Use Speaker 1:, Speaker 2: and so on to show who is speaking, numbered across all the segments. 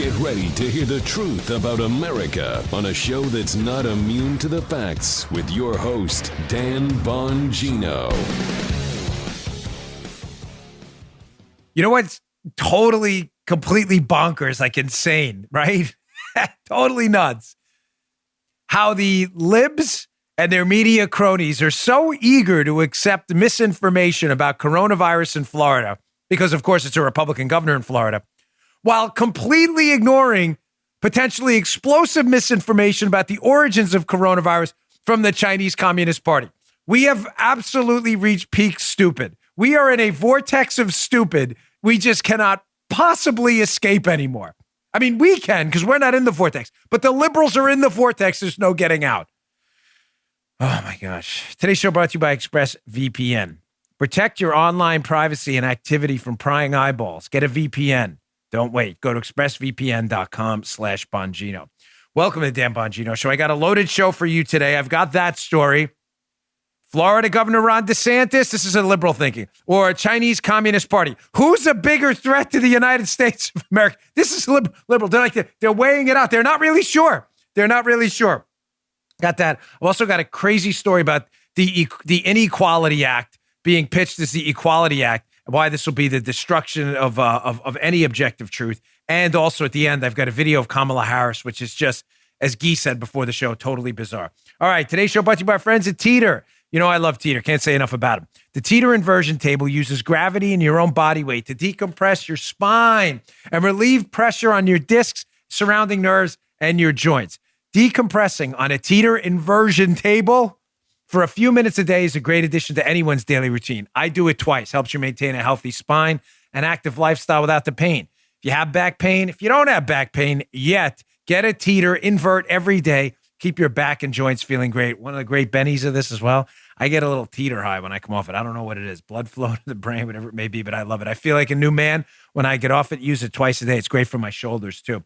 Speaker 1: Get ready to hear the truth about America on a show that's not immune to the facts with your host, Dan Bongino.
Speaker 2: You know what's totally, completely bonkers, like insane, right? Totally nuts. How the libs and their media cronies are so eager to accept misinformation about coronavirus in Florida, because of course it's a Republican governor in Florida, while completely ignoring potentially explosive misinformation about the origins of coronavirus from the Chinese Communist Party. We have absolutely reached peak stupid. We are in a vortex of stupid. We just cannot possibly escape anymore. I mean, we can because we're not in the vortex, but the liberals are in the vortex. There's no getting out. Oh my gosh. Today's show brought to you by ExpressVPN. Protect your online privacy and activity from prying eyeballs. Get a VPN. Don't wait. Go to expressvpn.com/Bongino. Welcome to the Dan Bongino Show. I got a loaded show for you today. I've got that story. Florida Governor Ron DeSantis, this is a liberal thinking, or a Chinese Communist Party. Who's a bigger threat to the United States of America? This is liberal. They're weighing it out. They're not really sure. Got that. I've also got a crazy story about the Inequality Act being pitched as the Equality Act, why this will be the destruction of any objective truth. And also at the end, I've got a video of Kamala Harris, which is just, as Guy said before the show, totally bizarre. All right, today's show brought to you by our friends at Teeter. You know, I love Teeter. Can't say enough about them. The Teeter inversion table uses gravity and your own body weight to decompress your spine and relieve pressure on your discs, surrounding nerves, and your joints. Decompressing on a Teeter inversion table for a few minutes a day is a great addition to anyone's daily routine. I do it twice. Helps you maintain a healthy spine and active lifestyle without the pain. If you have back pain, if you don't have back pain yet, get a Teeter invert every day. Keep your back and joints feeling great. One of the great bennies of this as well, I get a little teeter high when I come off it. I don't know what it is. Blood flow to the brain, whatever it may be, but I love it. I feel like a new man when I get off it, use it twice a day. It's great for my shoulders too.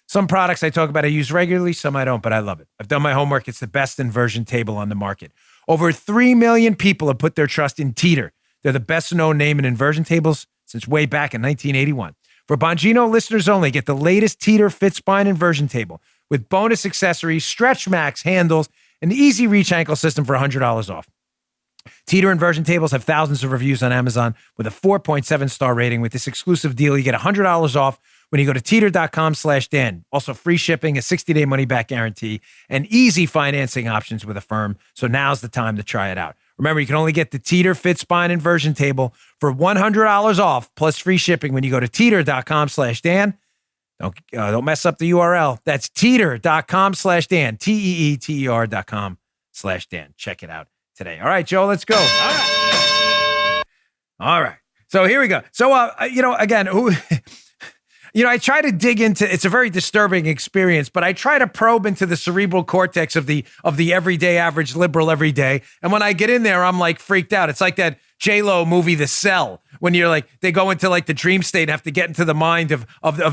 Speaker 2: Some products I talk about I use regularly, some I don't, but I love it. I've done my homework. It's the best inversion table on the market. Over 3 million people have put their trust in Teeter. They're the best known name in inversion tables since way back in 1981. For Bongino listeners only, get the latest Teeter Fit Spine inversion table with bonus accessories, Stretch Max handles, and the Easy Reach ankle system for $100 off. Teeter inversion tables have thousands of reviews on Amazon with a 4.7-star rating. With this exclusive deal, you get $100 off when you go to teeter.com/Dan. Also free shipping, a 60-day money-back guarantee, and easy financing options with Affirm. So now's the time to try it out. Remember, you can only get the Teeter Fit Spine inversion table for $100 off plus free shipping when you go to teeter.com/Dan. Don't mess up the URL. That's teeter.com/Dan, teeter.com/Dan. Check it out today. All right, Joe, let's go. All right. So here we go. So, again, I try to dig into, it's a very disturbing experience, but I try to probe into the cerebral cortex of the everyday average liberal every day. And when I get in there, I'm like freaked out. It's like that J-Lo movie, The Cell, when you're like, they go into like the dream state and have to get into the mind of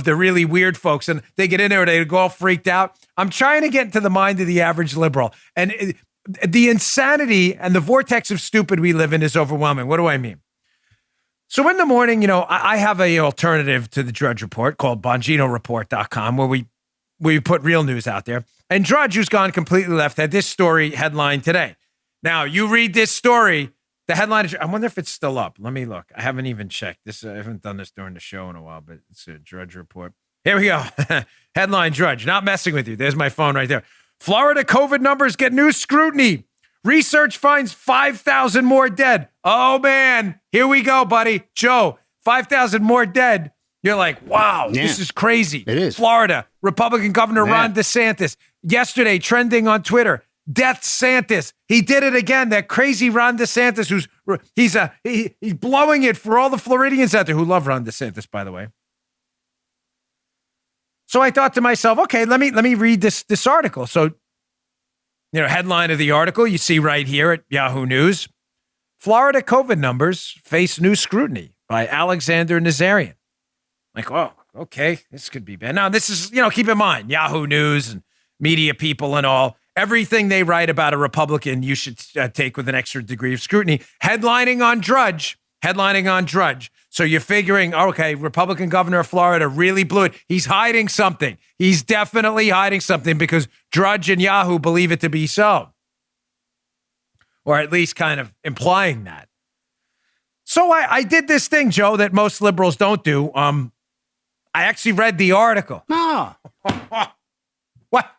Speaker 2: the really weird folks, and they get in there and they go all freaked out. I'm trying to get into the mind of the average liberal, and the insanity and the vortex of stupid we live in is overwhelming. What do I mean? So in the morning, I have a alternative to the Drudge Report called BonginoReport.com, where we put real news out there. And Drudge, who's gone completely left, had this story headline today. Now, you read this story, the headline is, I wonder if it's still up. Let me look. I haven't even checked this. I haven't done this during the show in a while, but it's a Drudge Report. Here we go. Headline Drudge, not messing with you. There's my phone right there. Florida COVID numbers get new scrutiny. Research finds 5,000 more dead. Oh, man. Here we go, buddy. Joe, 5,000 more dead. You're like, wow, This is crazy.
Speaker 3: It is.
Speaker 2: Florida, Republican Governor Ron DeSantis. Yesterday, trending on Twitter, Death Santis. He did it again. That crazy Ron DeSantis, he's blowing it for all the Floridians out there who love Ron DeSantis, by the way. So I thought to myself, okay, let me read this article. So, headline of the article you see right here at Yahoo News. Florida COVID numbers face new scrutiny by Alexander Nazarian. Like, oh, okay, this could be bad. Now, this is, keep in mind, Yahoo News and media people and all, everything they write about a Republican, you should take with an extra degree of scrutiny. Headlining on Drudge, headlining on Drudge. So you're figuring, okay, Republican governor of Florida really blew it. He's hiding something. He's definitely hiding something because Drudge and Yahoo believe it to be so. Or at least kind of implying that. So I did this thing, Joe, that most liberals don't do. I actually read the article.
Speaker 3: No.
Speaker 2: What?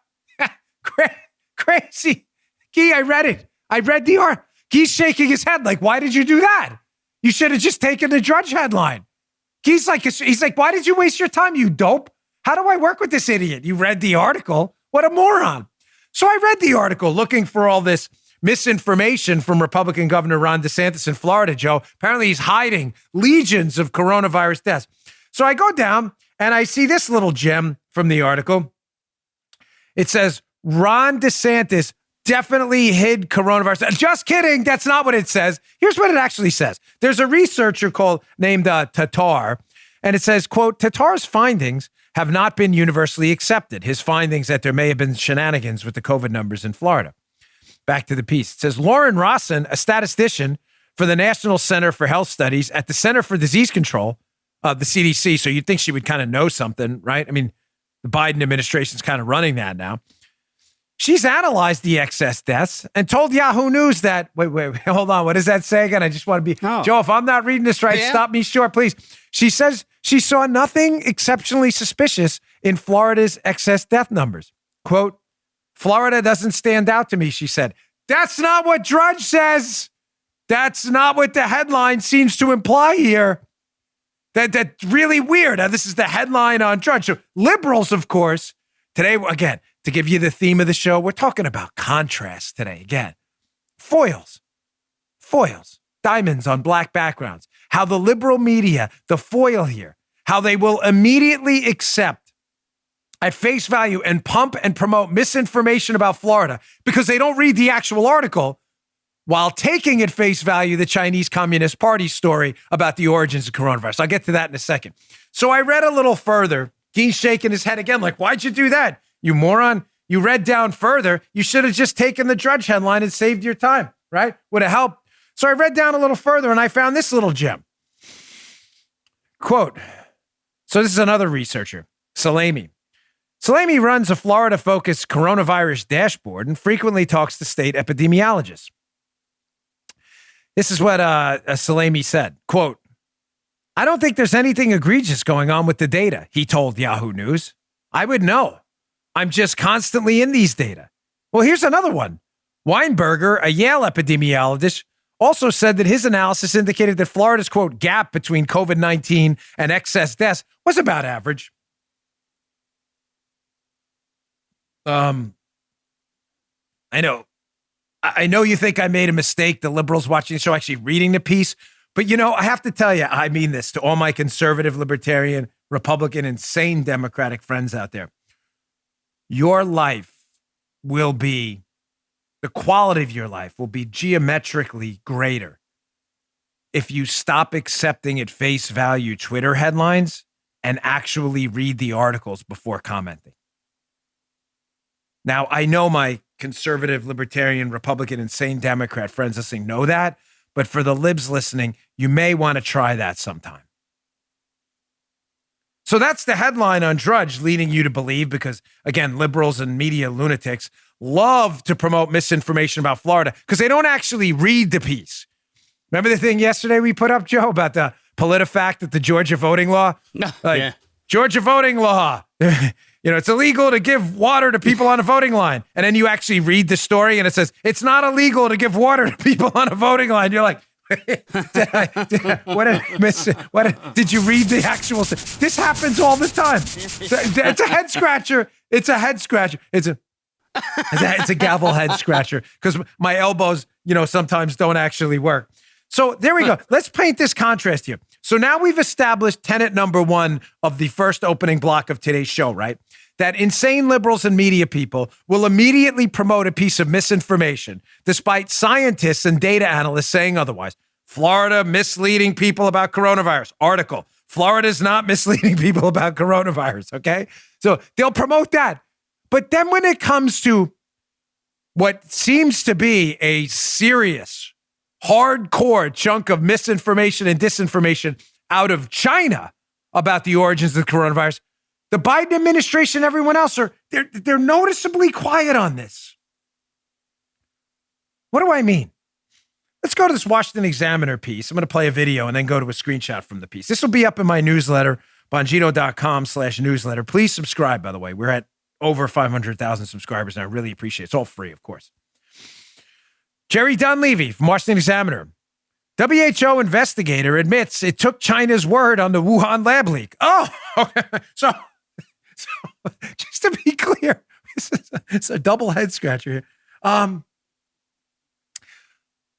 Speaker 2: Crazy. Gee, I read it. I read the article. Guy's shaking his head like, why did you do that? You should have just taken the Drudge headline. He's like, why did you waste your time, you dope? How do I work with this idiot? You read the article? What a moron. So I read the article looking for all this misinformation from Republican Governor Ron DeSantis in Florida, Joe. Apparently he's hiding legions of coronavirus deaths. So I go down and I see this little gem from the article. It says, Ron DeSantis definitely hid coronavirus. Just kidding. That's not what it says. Here's what it actually says. There's a researcher named Tatar, and it says, quote, Tatar's findings have not been universally accepted. His findings that there may have been shenanigans with the COVID numbers in Florida. Back to the piece. It says, Lauren Rossin, a statistician for the National Center for Health Studies at the Center for Disease Control, the CDC. So you'd think she would kind of know something, right? I mean, the Biden administration's kind of running that now. She's analyzed the excess deaths and told Yahoo News that, wait, hold on. What does that say again? I just want to be, Joe, if I'm not reading this right, stop me short, please. She says she saw nothing exceptionally suspicious in Florida's excess death numbers. Quote, Florida doesn't stand out to me, she said. That's not what Drudge says. That's not what the headline seems to imply here. That's really weird. Now, this is the headline on Drudge. So liberals, of course, today, again, to give you the theme of the show, we're talking about contrast today. Again, foils, diamonds on black backgrounds. How the liberal media, the foil here, how they will immediately accept at face value and pump and promote misinformation about Florida because they don't read the actual article while taking at face value the Chinese Communist Party story about the origins of coronavirus. I'll get to that in a second. So I read a little further. He's shaking his head again like, why'd you do that? You moron, you read down further. You should have just taken the Drudge headline and saved your time, right? Would have helped. So I read down a little further and I found this little gem. Quote, so this is another researcher, Salemi. Salemi runs a Florida-focused coronavirus dashboard and frequently talks to state epidemiologists. This is what Salemi said. Quote, I don't think there's anything egregious going on with the data, he told Yahoo News. I would know. I'm just constantly in these data. Well, here's another one. Weinberger, a Yale epidemiologist, also said that his analysis indicated that Florida's, quote, gap between COVID-19 and excess deaths was about average. I know you think I made a mistake, the liberals watching the show, actually reading the piece. But, I have to tell you, I mean this to all my conservative, libertarian, Republican, and sane Democratic friends out there. Your life will be, the quality of your life will be geometrically greater if you stop accepting at face value Twitter headlines and actually read the articles before commenting. Now, I know my conservative, libertarian, Republican, and sane Democrat friends listening know that, but for the libs listening, you may want to try that sometime. So that's the headline on Drudge, leading you to believe, because, again, liberals and media lunatics love to promote misinformation about Florida because they don't actually read the piece. Remember the thing yesterday we put up, Joe, about the PolitiFact at the Georgia voting law?
Speaker 3: Yeah.
Speaker 2: Georgia voting law. It's illegal to give water to people on a voting line. And then you actually read the story and it says, it's not illegal to give water to people on a voting line. You're like, did you read the actual? This happens all the time. It's a head scratcher. It's a head scratcher. It's a gavel head scratcher because my elbows, sometimes don't actually work. So there we go. Let's paint this contrast here. So now we've established tenet number one of the first opening block of today's show, right? That insane liberals and media people will immediately promote a piece of misinformation, despite scientists and data analysts saying otherwise. Florida misleading people about coronavirus. Article. Florida's not misleading people about coronavirus, okay? So they'll promote that. But then when it comes to what seems to be a serious hardcore chunk of misinformation and disinformation out of China about the origins of the coronavirus. The Biden administration, everyone else, they're noticeably quiet on this. What do I mean? Let's go to this Washington Examiner piece. I'm going to play a video and then go to a screenshot from the piece. This will be up in my newsletter, Bongino.com/newsletter. Please subscribe, by the way. We're at over 500,000 subscribers, and I really appreciate it. It's all free, of course. Jerry Dunleavy from Washington Examiner. WHO investigator admits it took China's word on the Wuhan lab leak. Oh, okay. So just to be clear, it's a double head scratcher here.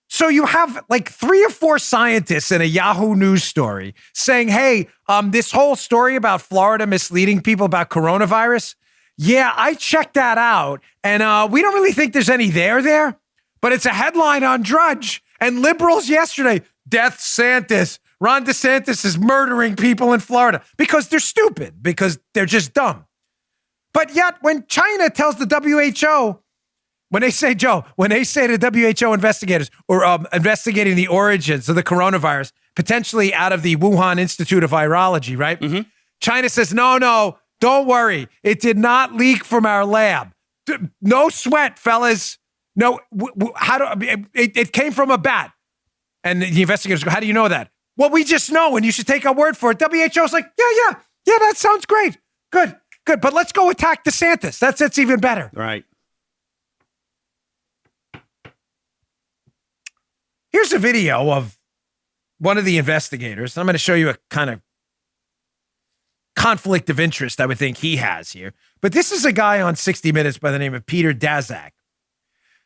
Speaker 2: So you have like 3 or 4 scientists in a Yahoo News story saying, hey, this whole story about Florida misleading people about coronavirus, yeah, I checked that out, and we don't really think there's any there, but it's a headline on Drudge. And liberals yesterday, Death Santis, Ron DeSantis is murdering people in Florida because they're stupid, because they're just dumb. But yet when China tells the WHO, when they say to WHO investigators or investigating the origins of the coronavirus, potentially out of the Wuhan Institute of Virology, right? Mm-hmm. China says, no, don't worry. It did not leak from our lab. No sweat, fellas. No, it came from a bat. And the investigators go, how do you know that? Well, we just know, and you should take our word for it. WHO's like, yeah, that sounds great. Good. But let's go attack DeSantis. That's even better.
Speaker 3: Right.
Speaker 2: Here's a video of one of the investigators. I'm going to show you a kind of conflict of interest I would think he has here. But this is a guy on 60 Minutes by the name of Peter Daszak.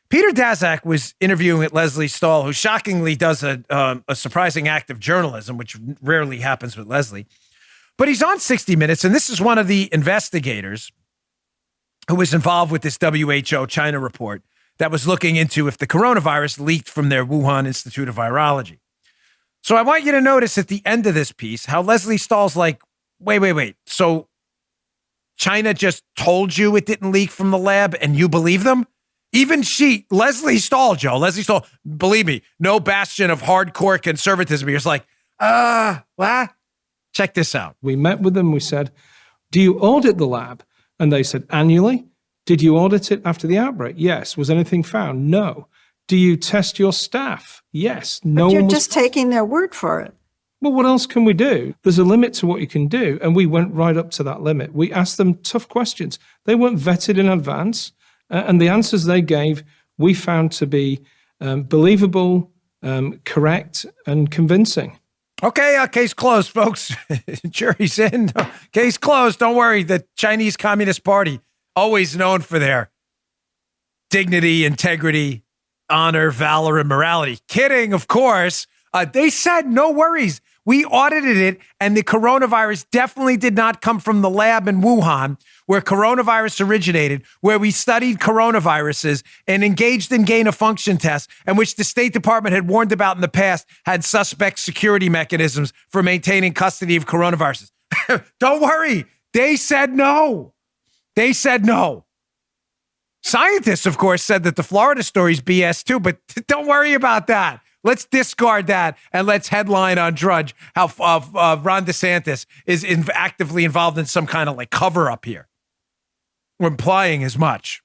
Speaker 2: Peter Daszak was interviewing with Leslie Stahl, who shockingly does a surprising act of journalism, which rarely happens with Leslie. But he's on 60 Minutes, and this is one of the investigators who was involved with this WHO China report that was looking into if the coronavirus leaked from their Wuhan Institute of Virology. So I want you to notice at the end of this piece how Leslie Stahl's like, wait. So China just told you it didn't leak from the lab and you believe them? Even Leslie Stahl, believe me, no bastion of hardcore conservatism. He was like, what? Check this out.
Speaker 4: We met with them. We said, do you audit the lab? And they said, annually. Did you audit it after the outbreak? Yes. Was anything found? No. Do you test your staff? Yes. No.
Speaker 5: But you're just taking their word for it.
Speaker 4: Well, what else can we do? There's a limit to what you can do. And we went right up to that limit. We asked them tough questions. They weren't vetted in advance. And the answers they gave, we found to be believable, correct, and convincing.
Speaker 2: Okay, case closed, folks. Jury's in. Case closed. Don't worry. The Chinese Communist Party, always known for their dignity, integrity, honor, valor, and morality. Kidding, of course. They said, no worries. We audited it, and the coronavirus definitely did not come from the lab in Wuhan, where coronavirus originated, where we studied coronaviruses and engaged in gain-of-function tests, and which the State Department had warned about in the past had suspect security mechanisms for maintaining custody of coronaviruses. Don't worry. They said no. Scientists, of course, said that the Florida story's BS too, but don't worry about that. Let's discard that and let's headline on Drudge how Ron DeSantis is actively involved in some kind of like cover up here. We're implying as much.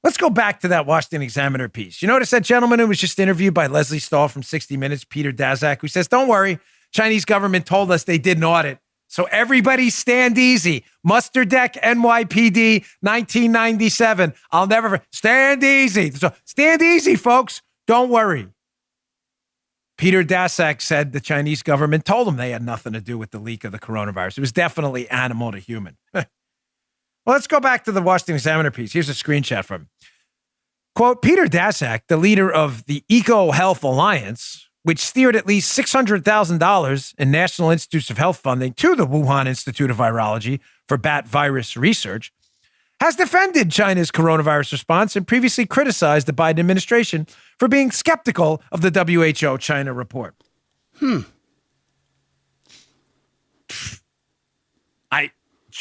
Speaker 2: Let's go back to that Washington Examiner piece. You notice that gentleman who was just interviewed by Leslie Stahl from 60 Minutes, Peter Daszak, who says, don't worry, Chinese government told us they did an audit. So everybody stand easy. Muster Deck NYPD 1997. I'll never stand easy. So stand easy, folks. Don't worry. Peter Daszak said the Chinese government told them they had nothing to do with the leak of the coronavirus. It was definitely animal to human. Well, let's go back to the Washington Examiner piece. Here's a screenshot from, quote, Peter Daszak, the leader of the Eco Health Alliance, which steered at least $600,000 in National Institutes of Health funding to the Wuhan Institute of Virology for bat virus research, has defended China's coronavirus response and previously criticized the Biden administration for being skeptical of the WHO China report.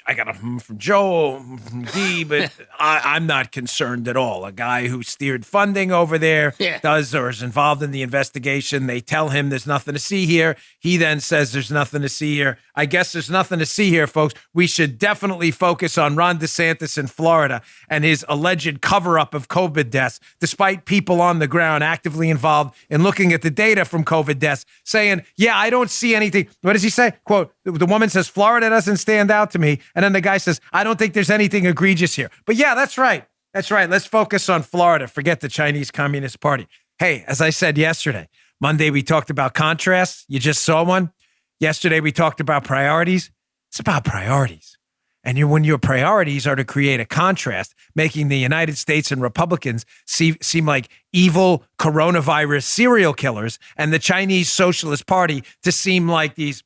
Speaker 2: I got a from Joe, from D, but I'm not concerned at all. A guy who steered funding over there does or is involved in the investigation. They tell him there's nothing to see here. He then says there's nothing to see here. I guess there's nothing to see here, folks. We should definitely focus on Ron DeSantis in Florida and his alleged cover-up of COVID deaths, despite people on the ground actively involved in looking at the data from COVID deaths, saying, yeah, I don't see anything. What does he say? Quote, the woman says, Florida doesn't stand out to me. And then the guy says, I don't think there's anything egregious here. But yeah, that's right. That's right. Let's focus on Florida. Forget the Chinese Communist Party. Hey, as I said yesterday, Monday we talked about contrasts. You just saw one. Yesterday we talked about priorities. It's about priorities. And when your priorities are to create a contrast, making the United States and Republicans seem like evil coronavirus serial killers and the Chinese Socialist Party to seem like these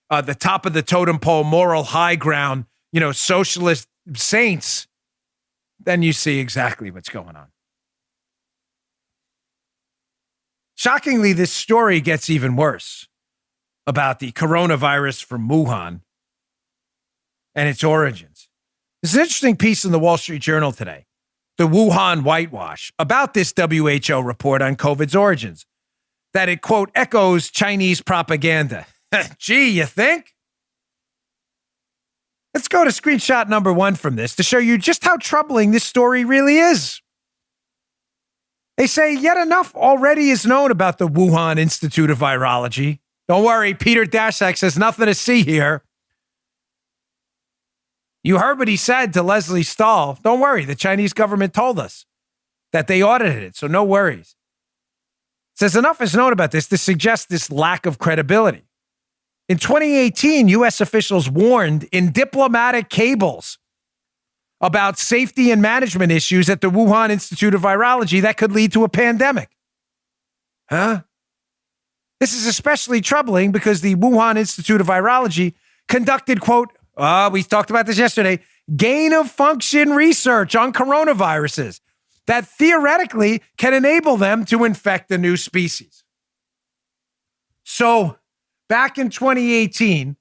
Speaker 2: the top of the totem pole, moral high ground, socialist saints, then you see exactly what's going on. Shockingly, this story gets even worse about the coronavirus from Wuhan and its origins. There's an interesting piece in the Wall Street Journal today, the Wuhan whitewash, about this WHO report on COVID's origins, that it, quote, echoes Chinese propaganda. Gee, you think? Let's go to screenshot number 1 from this to show you just how troubling this story really is. They say yet enough already is known about the Wuhan Institute of Virology. Don't worry, Peter Daszak says nothing to see here. You heard what he said to Leslie Stahl. Don't worry, the Chinese government told us that they audited it, so no worries. Says enough is known about this to suggest this lack of credibility. In 2018, U.S. officials warned in diplomatic cables about safety and management issues at the Wuhan Institute of Virology that could lead to a pandemic. Huh? This is especially troubling because the Wuhan Institute of Virology conducted, quote, we talked about this yesterday, gain-of-function research on coronaviruses that theoretically can enable them to infect a new species. So, back in 2018,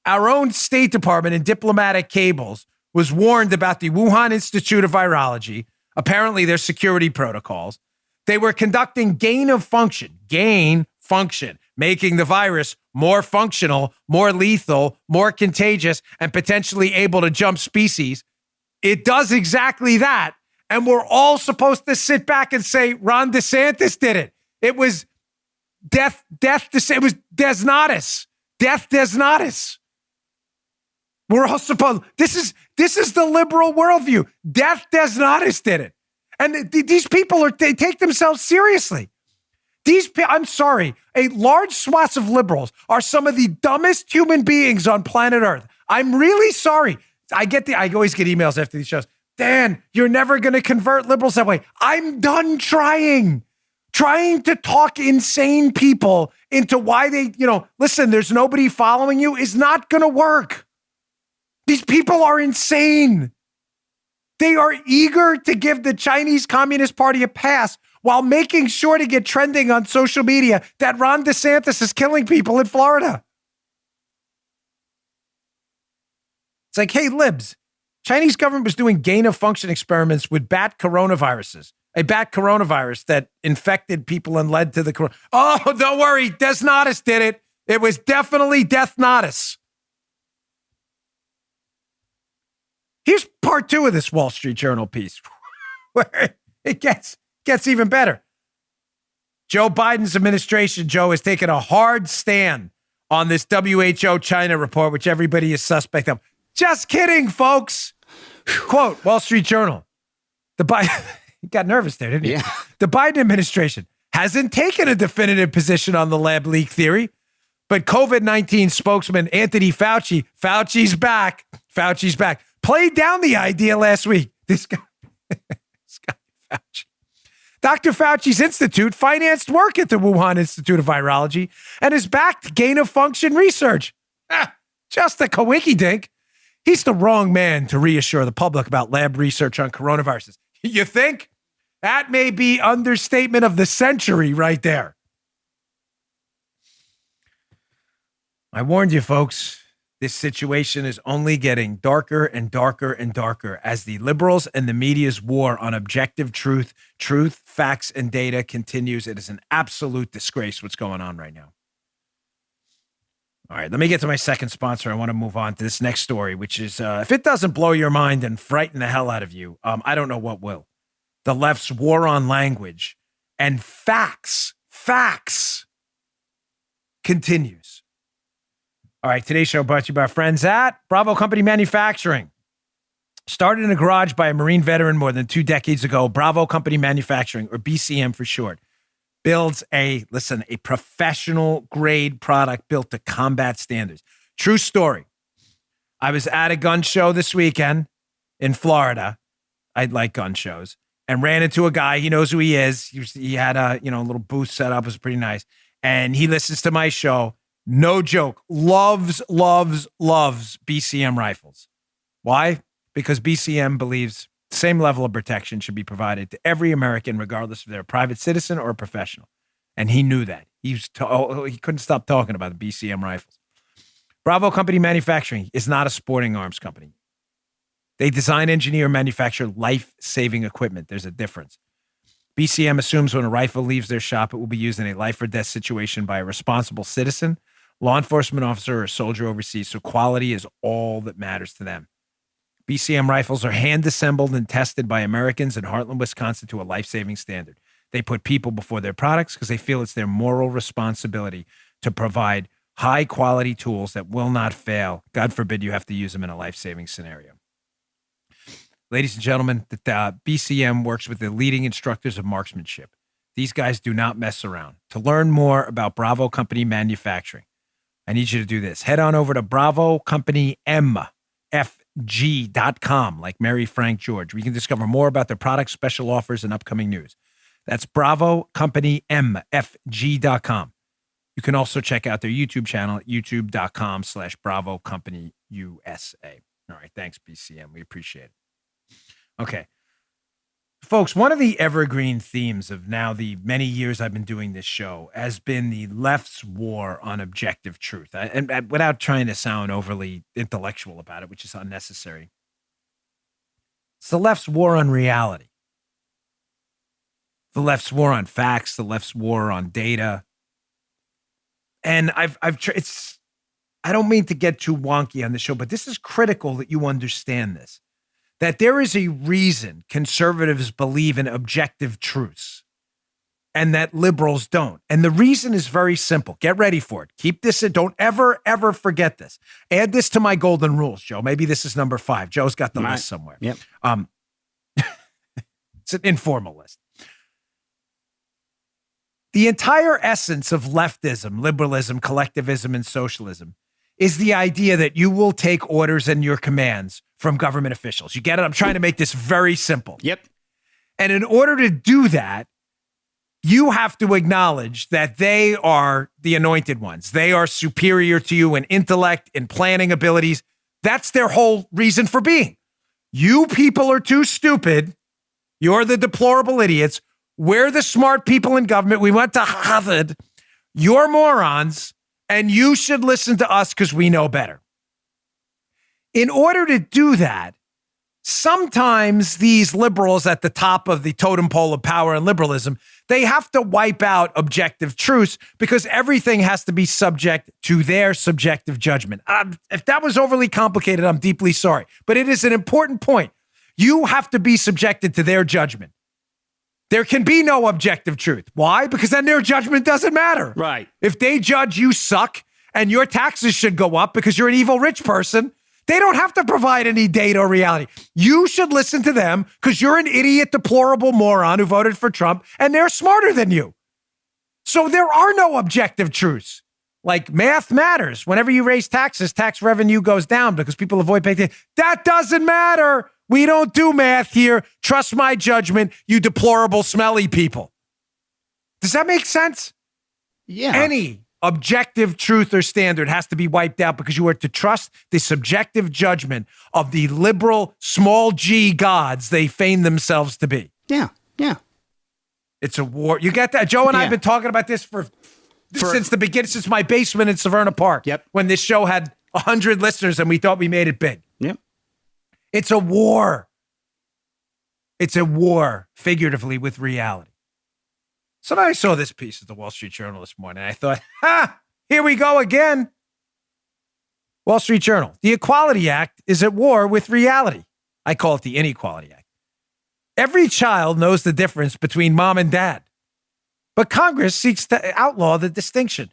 Speaker 2: our own State Department in diplomatic cables was warned about the Wuhan Institute of Virology, apparently their security protocols. They were conducting gain function, making the virus more functional, more lethal, more contagious, and potentially able to jump species. It does exactly that. And we're all supposed to sit back and say, Ron DeSantis did it. It was it was Desnatus. Death Desnatus. We're all supposed, this is the liberal worldview. Death Desnatus did it. And these people they take themselves seriously. I'm sorry, a large swath of liberals are some of the dumbest human beings on planet Earth. I'm really sorry. I always get emails after these shows. Dan, you're never going to convert liberals that way. I'm done trying to talk insane people into why they, listen, there's nobody following you is not going to work. These people are insane. They are eager to give the Chinese Communist Party a pass while making sure to get trending on social media that Ron DeSantis is killing people in Florida. It's like, hey, libs, Chinese government was doing gain-of-function experiments with bat coronaviruses, a bat coronavirus that infected people and led to the corona. Oh, don't worry, Desnatus did it. It was definitely Deathnatus. Here's part 2 of this Wall Street Journal piece, where it gets even better. Joe Biden's administration, Joe, has taken a hard stand on this WHO China report, which everybody is suspect of. Just kidding, folks. Quote, Wall Street Journal. He got nervous there, didn't he?
Speaker 3: Yeah.
Speaker 2: The Biden administration hasn't taken a definitive position on the lab leak theory, but COVID-19 spokesman Anthony Fauci's back, played down the idea last week. This guy Fauci. Dr. Fauci's institute financed work at the Wuhan Institute of Virology and has backed gain-of-function research. Just a coinky-dink. He's the wrong man to reassure the public about lab research on coronaviruses. You think? That may be understatement of the century right there. I warned you, folks. This situation is only getting darker and darker and darker as the liberals and the media's war on objective truth, facts, and data continues. It is an absolute disgrace what's going on right now. All right, let me get to my second sponsor. I want to move on to this next story, which is, if it doesn't blow your mind and frighten the hell out of you, I don't know what will. The left's war on language and facts continues. All right, today's show brought to you by our friends at Bravo Company Manufacturing. Started in a garage by a Marine veteran more than 2 decades ago, Bravo Company Manufacturing, or BCM for short, builds a professional grade product built to combat standards. True story. I was at a gun show this weekend in Florida. I like gun shows. And ran into a guy. He knows who he is. He had a little booth set up. It was pretty nice. And he listens to my show. No joke. Loves BCM rifles. Why? Because BCM believes the same level of protection should be provided to every American, regardless if they're a private citizen or a professional. And he knew that. He couldn't stop talking about the BCM rifles. Bravo Company Manufacturing is not a sporting arms company. They design, engineer, and manufacture life-saving equipment. There's a difference. BCM assumes when a rifle leaves their shop, it will be used in a life or death situation by a responsible citizen, law enforcement officer, or soldier overseas, so quality is all that matters to them. BCM rifles are hand-assembled and tested by Americans in Heartland, Wisconsin to a life-saving standard. They put people before their products because they feel it's their moral responsibility to provide high-quality tools that will not fail. God forbid you have to use them in a life-saving scenario. Ladies and gentlemen, the BCM works with the leading instructors of marksmanship. These guys do not mess around. To learn more about Bravo Company Manufacturing, I need you to do this. Head on over to BravoCompanyMFG.com, like Mary Frank George. We can discover more about their products, special offers, and upcoming news. That's BravoCompanyMFG.com. You can also check out their YouTube channel at youtube.com/BravoCompanyUSA. All right. Thanks, BCM. We appreciate it. Okay. Folks, one of the evergreen themes of now the many years I've been doing this show has been the left's war on objective truth. And without trying to sound overly intellectual about it, which is unnecessary, it's the left's war on reality. The left's war on facts, the left's war on data. And I don't mean to get too wonky on the show, but this is critical that you understand this. That there is a reason conservatives believe in objective truths and that liberals don't. And the reason is very simple. Get ready for it. Keep this in. Don't ever forget this. Add this to my golden rules, Joe. Maybe this is number 5. Joe's got the list somewhere.
Speaker 3: Yep.
Speaker 2: It's an informal list. The entire essence of leftism, liberalism, collectivism, and socialism is the idea that you will take orders and your commands from government officials. You get it? I'm trying to make this very simple.
Speaker 3: Yep.
Speaker 2: And in order to do that, you have to acknowledge that they are the anointed ones. They are superior to you in intellect, in planning abilities. That's their whole reason for being. You people are too stupid. You're the deplorable idiots. We're the smart people in government. We went to Harvard. You're morons. And you should listen to us because we know better. In order to do that, sometimes these liberals at the top of the totem pole of power and liberalism, they have to wipe out objective truths because everything has to be subject to their subjective judgment. If that was overly complicated, I'm deeply sorry. But it is an important point. You have to be subjected to their judgment. There can be no objective truth. Why? Because then their judgment doesn't matter.
Speaker 3: Right.
Speaker 2: If they judge you suck and your taxes should go up because you're an evil rich person, they don't have to provide any data or reality. You should listen to them because you're an idiot, deplorable moron who voted for Trump and they're smarter than you. So there are no objective truths. Like math matters. Whenever you raise taxes, tax revenue goes down because people avoid paying taxes. That doesn't matter. We don't do math here. Trust my judgment, you deplorable, smelly people. Does that make sense?
Speaker 3: Yeah.
Speaker 2: Any objective truth or standard has to be wiped out because you are to trust the subjective judgment of the liberal small g gods they feign themselves to be.
Speaker 3: Yeah. Yeah.
Speaker 2: It's a war. You get that? Joe and I have been talking about this for since the beginning, since my basement in Severna Park.
Speaker 3: Yep.
Speaker 2: When this show had 100 listeners and we thought we made it big.
Speaker 3: Yep.
Speaker 2: It's a war. It's a war, figuratively, with reality. So then I saw this piece at the Wall Street Journal this morning. I thought, here we go again. Wall Street Journal. The Equality Act is at war with reality. I call it the Inequality Act. Every child knows the difference between mom and dad, but Congress seeks to outlaw the distinction.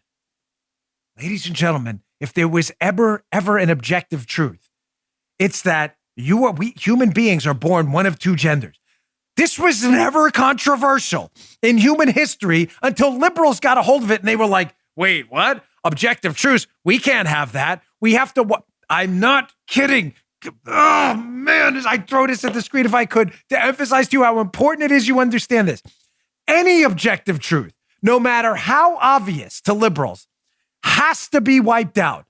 Speaker 2: Ladies and gentlemen, if there was ever an objective truth, it's that we human beings are born one of two genders. This was never controversial in human history until liberals got a hold of it and they were like, wait, what? Objective truths? We can't have that. We have to, I'm not kidding. Oh man, I'd throw this at the screen if I could to emphasize to you how important it is you understand this. Any objective truth, no matter how obvious to liberals, has to be wiped out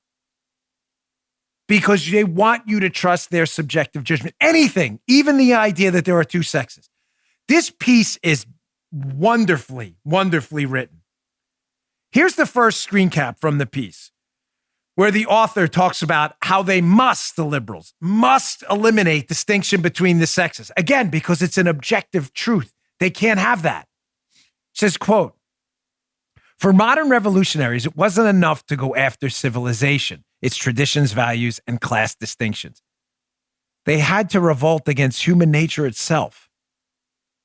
Speaker 2: because they want you to trust their subjective judgment. Anything, even the idea that there are two sexes. This piece is wonderfully, wonderfully written. Here's the first screen cap from the piece, where the author talks about how the liberals must eliminate distinction between the sexes. Again, because it's an objective truth. They can't have that. It says, quote, for modern revolutionaries, it wasn't enough to go after civilization, its traditions, values, and class distinctions. They had to revolt against human nature itself.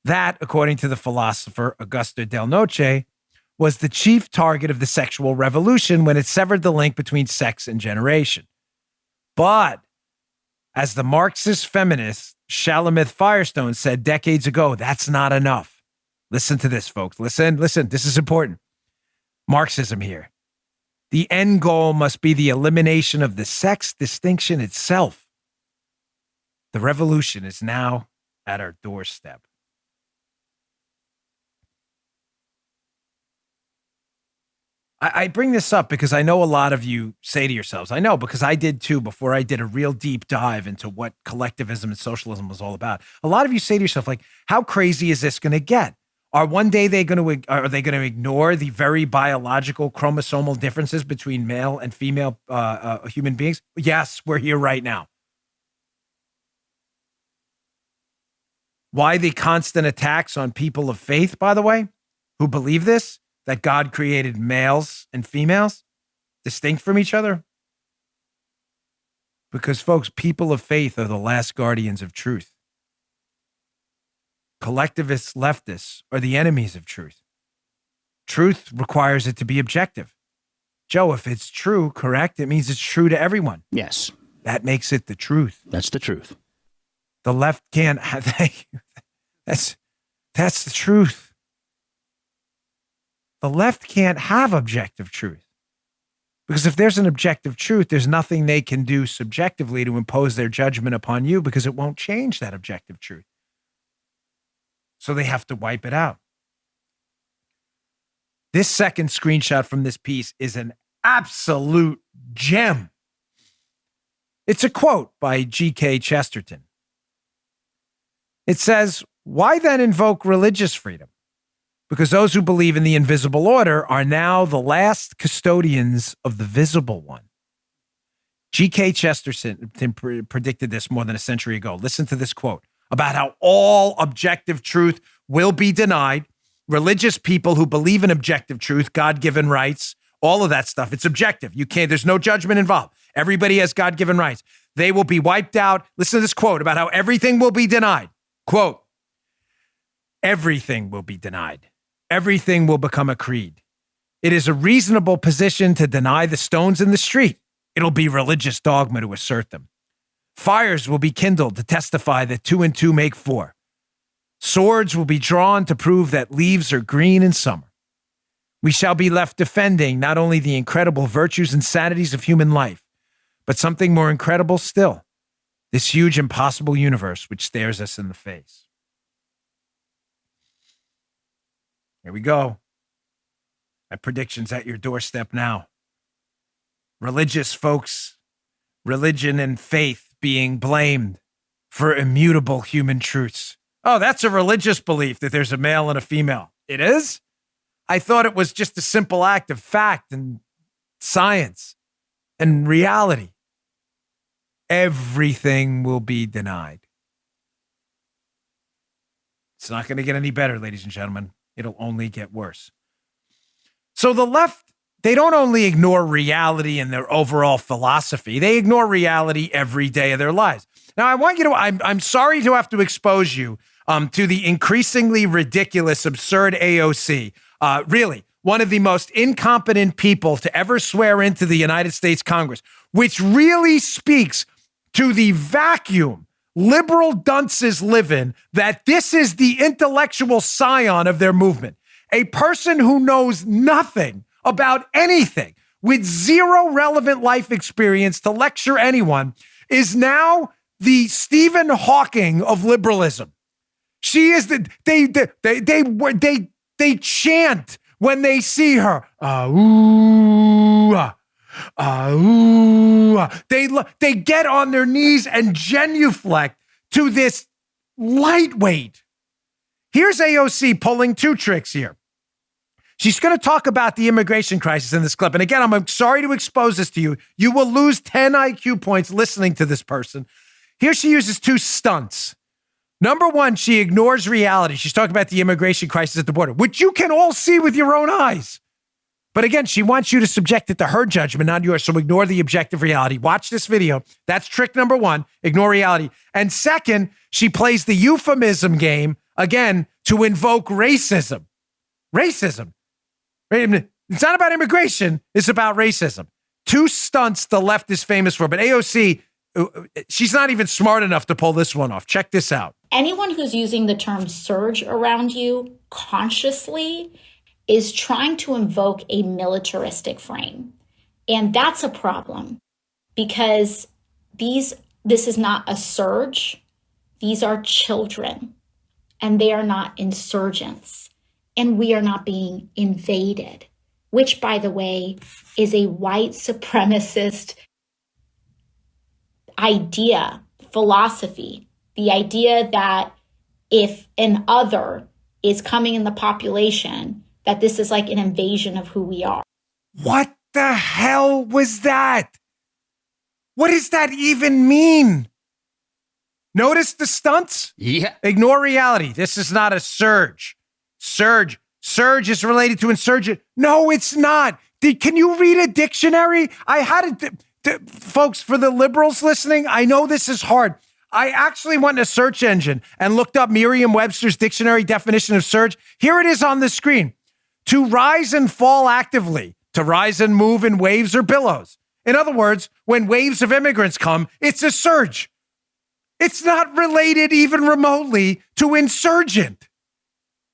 Speaker 2: That, according to the philosopher Augusto Del Noce, was the chief target of the sexual revolution when it severed the link between sex and generation. But, as the Marxist feminist Shalamith Firestone said decades ago, that's not enough. Listen to this, folks. Listen. This is important. Marxism here. The end goal must be the elimination of the sex distinction itself. The revolution is now at our doorstep. I bring this up because I know a lot of you say to yourselves, I know because I did too before I did a real deep dive into what collectivism and socialism was all about. A lot of you say to yourself, like, how crazy is this going to get? Are they going to ignore the very biological chromosomal differences between male and female human beings? Yes, we're here right now. Why the constant attacks on people of faith, by the way, who believe this? That God created males and females distinct from each other? Because, folks, people of faith are the last guardians of truth. Collectivists, leftists are the enemies of truth. Truth requires it to be objective. Joe, if it's true, correct, it means it's true to everyone.
Speaker 3: Yes.
Speaker 2: That makes it the truth.
Speaker 3: That's the truth.
Speaker 2: The left can't have that's the truth. The left can't have objective truth. Because if there's an objective truth, there's nothing they can do subjectively to impose their judgment upon you because it won't change that objective truth. So they have to wipe it out. This second screenshot from this piece is an absolute gem. It's a quote by G.K. Chesterton. It says, why then invoke religious freedom? Because those who believe in the invisible order are now the last custodians of the visible one. G.K. Chesterton predicted this more than a century ago. Listen to this quote about how all objective truth will be denied. Religious people who believe in objective truth, God-given rights, all of that stuff. It's objective. There's no judgment involved. Everybody has God-given rights. They will be wiped out. Listen to this quote about how everything will be denied. Quote, everything will be denied. Everything will become a creed. It is a reasonable position to deny the stones in the street. It'll be religious dogma to assert them. Fires will be kindled to testify that 2 and 2 make 4. Swords will be drawn to prove that leaves are green in summer. We shall be left defending not only the incredible virtues and sanities of human life, but something more incredible still, this huge impossible universe which stares us in the face. Here we go. My prediction's at your doorstep now. Religious folks, religion and faith being blamed for immutable human truths. Oh, that's a religious belief that there's a male and a female. It is? I thought it was just a simple act of fact and science In reality, everything will be denied. It's not going to get any better, ladies and gentlemen. It'll only get worse. So the left, they don't only ignore reality and their overall philosophy, they ignore reality every day of their lives. Now, I want you to, I'm sorry to have to expose you to the increasingly ridiculous, absurd AOC. Really, one of the most incompetent people to ever swear into the United States Congress, which really speaks to the vacuum liberal dunces live in, that this is the intellectual scion of their movement. A person who knows nothing about anything, with zero relevant life experience to lecture anyone, is now the Stephen Hawking of liberalism. She is the they chant when they see her. They get on their knees and genuflect to this lightweight. Here's AOC pulling two tricks here. She's going to talk about the immigration crisis in this clip. And again, I'm sorry to expose this to you. You will lose 10 IQ points listening to this person. Here she uses two stunts. Number one, she ignores reality. She's talking about the immigration crisis at the border, which you can all see with your own eyes. But again, she wants you to subject it to her judgment, not yours. So ignore the objective reality. Watch this video. That's trick number one, ignore reality. And second, she plays the euphemism game, again, to invoke racism. Racism. It's not about immigration. It's about racism. Two stunts the left is famous for. But AOC, she's not even smart enough to pull this one off. Check this out.
Speaker 3: Anyone who's using the term surge around you consciously is trying to invoke a militaristic frame. And that's a problem because this is not a surge. These are children and they are not insurgents and we are not being invaded, which, by the way, is a white supremacist idea, philosophy, the idea that if an other is coming in the population, that this is like an invasion of who we are.
Speaker 2: What the hell was that? What does that even mean? Notice the stunts?
Speaker 6: Yeah.
Speaker 2: Ignore reality. This is not a surge. Surge is related to insurgent. No, it's not. Can you read a dictionary? I had it. Folks, for the liberals listening, I know this is hard. I actually went in a search engine and looked up Merriam-Webster's dictionary definition of surge. Here it is on the screen. To rise and fall actively, to rise and move in waves or billows. In other words, when waves of immigrants come, it's a surge. It's not related even remotely to insurgent.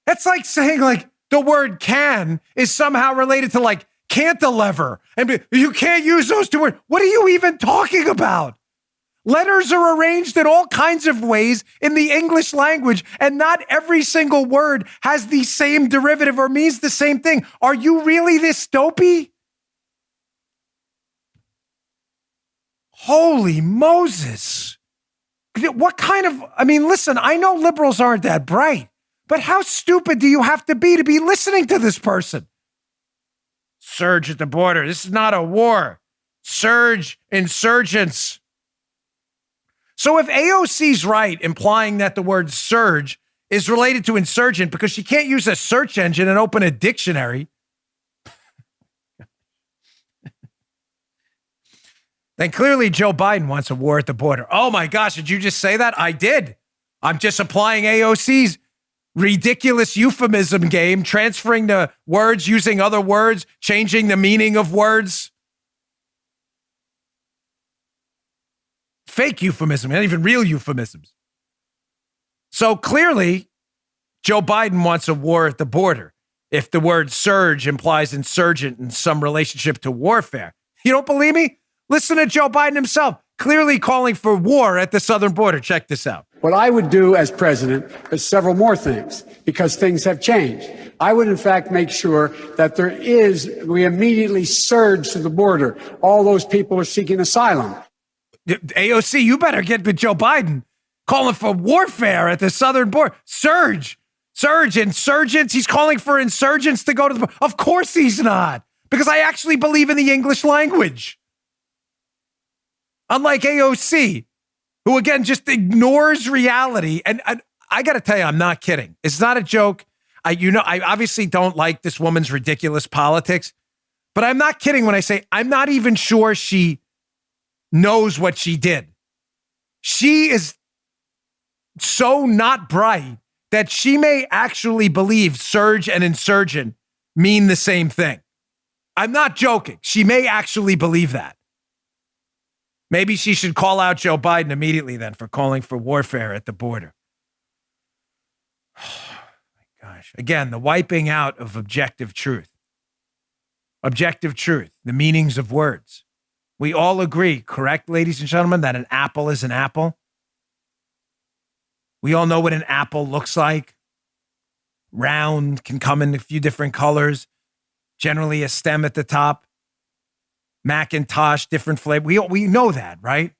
Speaker 2: That's like saying like the word can is somehow related to like cantilever. And you can't use those two words. What are you even talking about? Letters are arranged in all kinds of ways in the English language, and not every single word has the same derivative or means the same thing. Are you really this dopey? Holy Moses. What kind of, listen, I know liberals aren't that bright, but how stupid do you have to be listening to this person? Surge at the border. This is not a war. Surge, insurgents. So if AOC's right, implying that the word surge is related to insurgent because she can't use a search engine and open a dictionary, then clearly Joe Biden wants a war at the border. Oh my gosh, did you just say that? I did. I'm just applying AOC's ridiculous euphemism game, transferring the words, using other words, changing the meaning of words. Fake euphemism, not even real euphemisms. So clearly, Joe Biden wants a war at the border. If the word surge implies insurgent in some relationship to warfare. You don't believe me? Listen to Joe Biden himself, clearly calling for war at the southern border. Check this out.
Speaker 7: What I would do as president is several more things because things have changed. I would, in fact, make sure that we immediately surge to the border. All those people are seeking asylum.
Speaker 2: AOC, you better get with Joe Biden calling for warfare at the southern border. Surge, insurgents. He's calling for insurgents to go to the border. Of course he's not, because I actually believe in the English language. Unlike AOC, who again just ignores reality. And I got to tell you, I'm not kidding. It's not a joke. I obviously don't like this woman's ridiculous politics, but I'm not kidding when I say I'm not even sure she knows what she did. She is so not bright that she may actually believe surge and insurgent mean the same thing. I'm not joking. She may actually believe that. Maybe she should call out Joe Biden immediately then for calling for warfare at the border. Oh my gosh. Again, the wiping out of objective truth. Objective truth, the meanings of words. We all agree, correct, ladies and gentlemen, that an apple is an apple? We all know what an apple looks like. Round, can come in a few different colors. Generally a stem at the top. Macintosh, different flavor. We know that, right?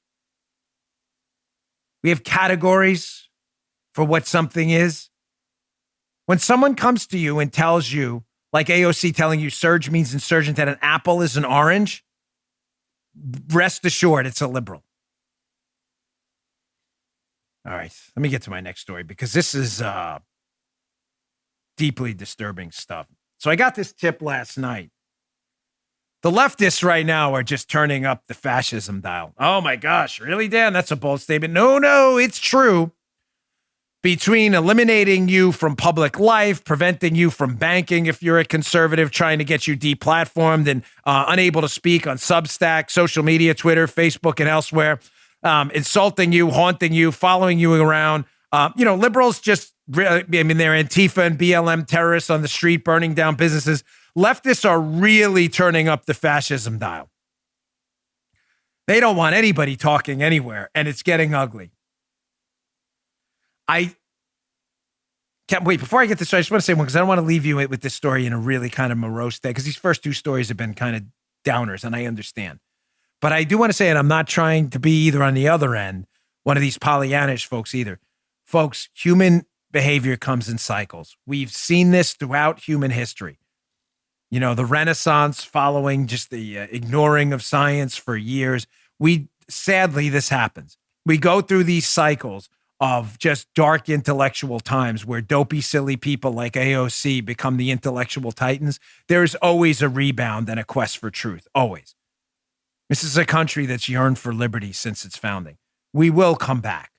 Speaker 2: We have categories for what something is. When someone comes to you and tells you, like AOC telling you surge means insurgent, that an apple is an orange, rest assured it's a liberal. All right, let me get to my next story because this is deeply disturbing stuff. So I got this tip last night. The leftists right now are just turning up the fascism dial. Oh my gosh, really, Dan? That's a bold statement. No, it's true. Between eliminating you from public life, preventing you from banking if you're a conservative, trying to get you deplatformed and unable to speak on Substack, social media, Twitter, Facebook, and elsewhere, insulting you, haunting you, following you around. Liberals just, they're Antifa and BLM terrorists on the street, burning down businesses. Leftists are really turning up the fascism dial. They don't want anybody talking anywhere, and it's getting ugly. I can't wait. Before I get this, I just want to say one, because I don't want to leave you with this story in a really kind of morose day, because these first two stories have been kind of downers, and I understand. But I do want to say, and I'm not trying to be either on the other end, one of these Pollyannish folks either. Folks, human behavior comes in cycles. We've seen this throughout human history. The Renaissance following just the ignoring of science for years. Sadly, this happens. We go through these cycles of just dark intellectual times where dopey, silly people like AOC become the intellectual titans. There's always a rebound and a quest for truth, always. This is a country that's yearned for liberty since its founding. We will come back.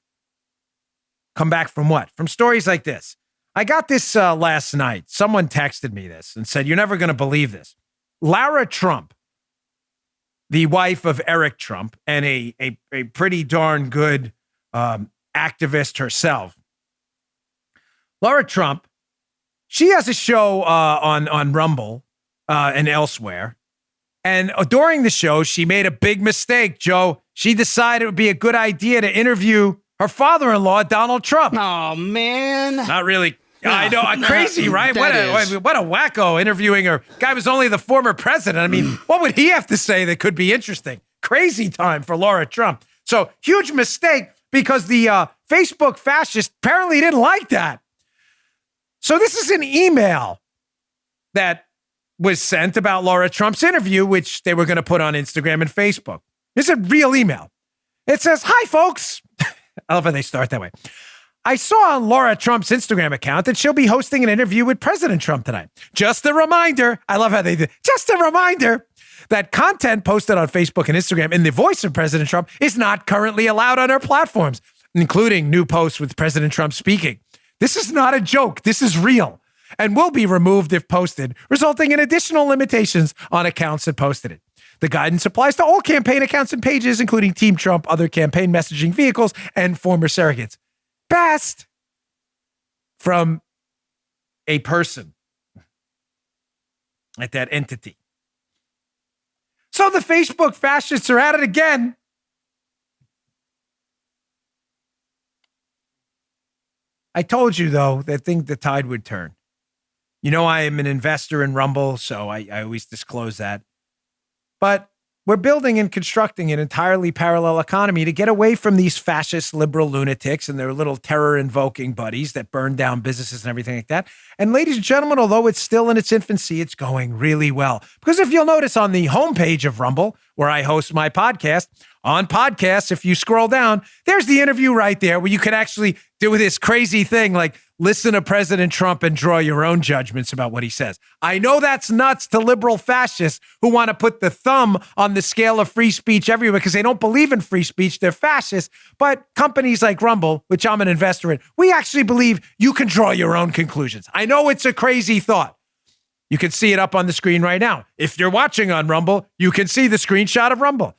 Speaker 2: Come back from what? From stories like this. I got this last night. Someone texted me this and said, you're never going to believe this. Lara Trump, the wife of Eric Trump and a pretty darn good activist herself. Lara Trump, she has a show on Rumble and elsewhere. And during the show, she made a big mistake, Joe. She decided it would be a good idea to interview her father-in-law, Donald Trump.
Speaker 6: Oh, man.
Speaker 2: Not really. I know. Crazy, right? What a wacko interviewing her. Guy was only the former president. I mean, what would he have to say that could be interesting? Crazy time for Lara Trump. So huge mistake because the Facebook fascist apparently didn't like that. So this is an email that was sent about Lara Trump's interview, which they were going to put on Instagram and Facebook. It's a real email. It says, "Hi, folks." I love how they start that way. "I saw on Lara Trump's Instagram account that she'll be hosting an interview with President Trump tonight. Just a reminder," I love how they do, "just a reminder that content posted on Facebook and Instagram in the voice of President Trump is not currently allowed on our platforms, including new posts with President Trump speaking. This is not a joke. This is real and will be removed if posted, resulting in additional limitations on accounts that posted it. The guidance applies to all campaign accounts and pages, including Team Trump, other campaign messaging vehicles, and former surrogates." Best from a person at that entity. So the Facebook fascists are at it again. I told you, though, that the tide would turn. I am an investor in Rumble, so I always disclose that. But we're building and constructing an entirely parallel economy to get away from these fascist liberal lunatics and their little terror-invoking buddies that burn down businesses and everything like that. And ladies and gentlemen, although it's still in its infancy, it's going really well. Because if you'll notice on the homepage of Rumble, where I host my podcast. On podcasts, if you scroll down, there's the interview right there where you can actually do this crazy thing like listen to President Trump and draw your own judgments about what he says. I know that's nuts to liberal fascists who want to put the thumb on the scale of free speech everywhere because they don't believe in free speech. They're fascists. But companies like Rumble, which I'm an investor in, we actually believe you can draw your own conclusions. I know it's a crazy thought. You can see it up on the screen right now. If you're watching on Rumble, you can see the screenshot of Rumble.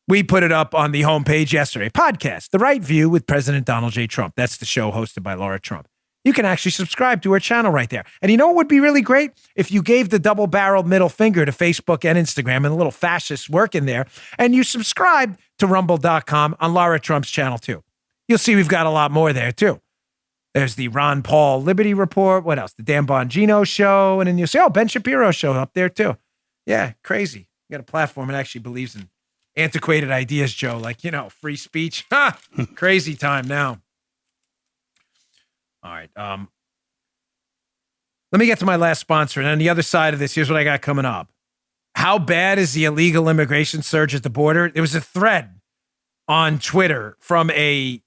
Speaker 2: We put it up on the homepage yesterday. Podcast, The Right View with President Donald J. Trump. That's the show hosted by Laura Trump. You can actually subscribe to her channel right there. And you know what would be really great? If you gave the double-barreled middle finger to Facebook and Instagram and a little fascist work in there, and you subscribe to rumble.com on Laura Trump's channel too. You'll see we've got a lot more there too. There's the Ron Paul Liberty Report. What else? The Dan Bongino show. And then you'll see, Ben Shapiro show up there too. Yeah, crazy. You got a platform that actually believes in antiquated ideas, Joe, like, free speech. Crazy time now. All right. Let me get to my last sponsor. And on the other side of this, here's what I got coming up. How bad is the illegal immigration surge at the border? There was a thread on Twitter from a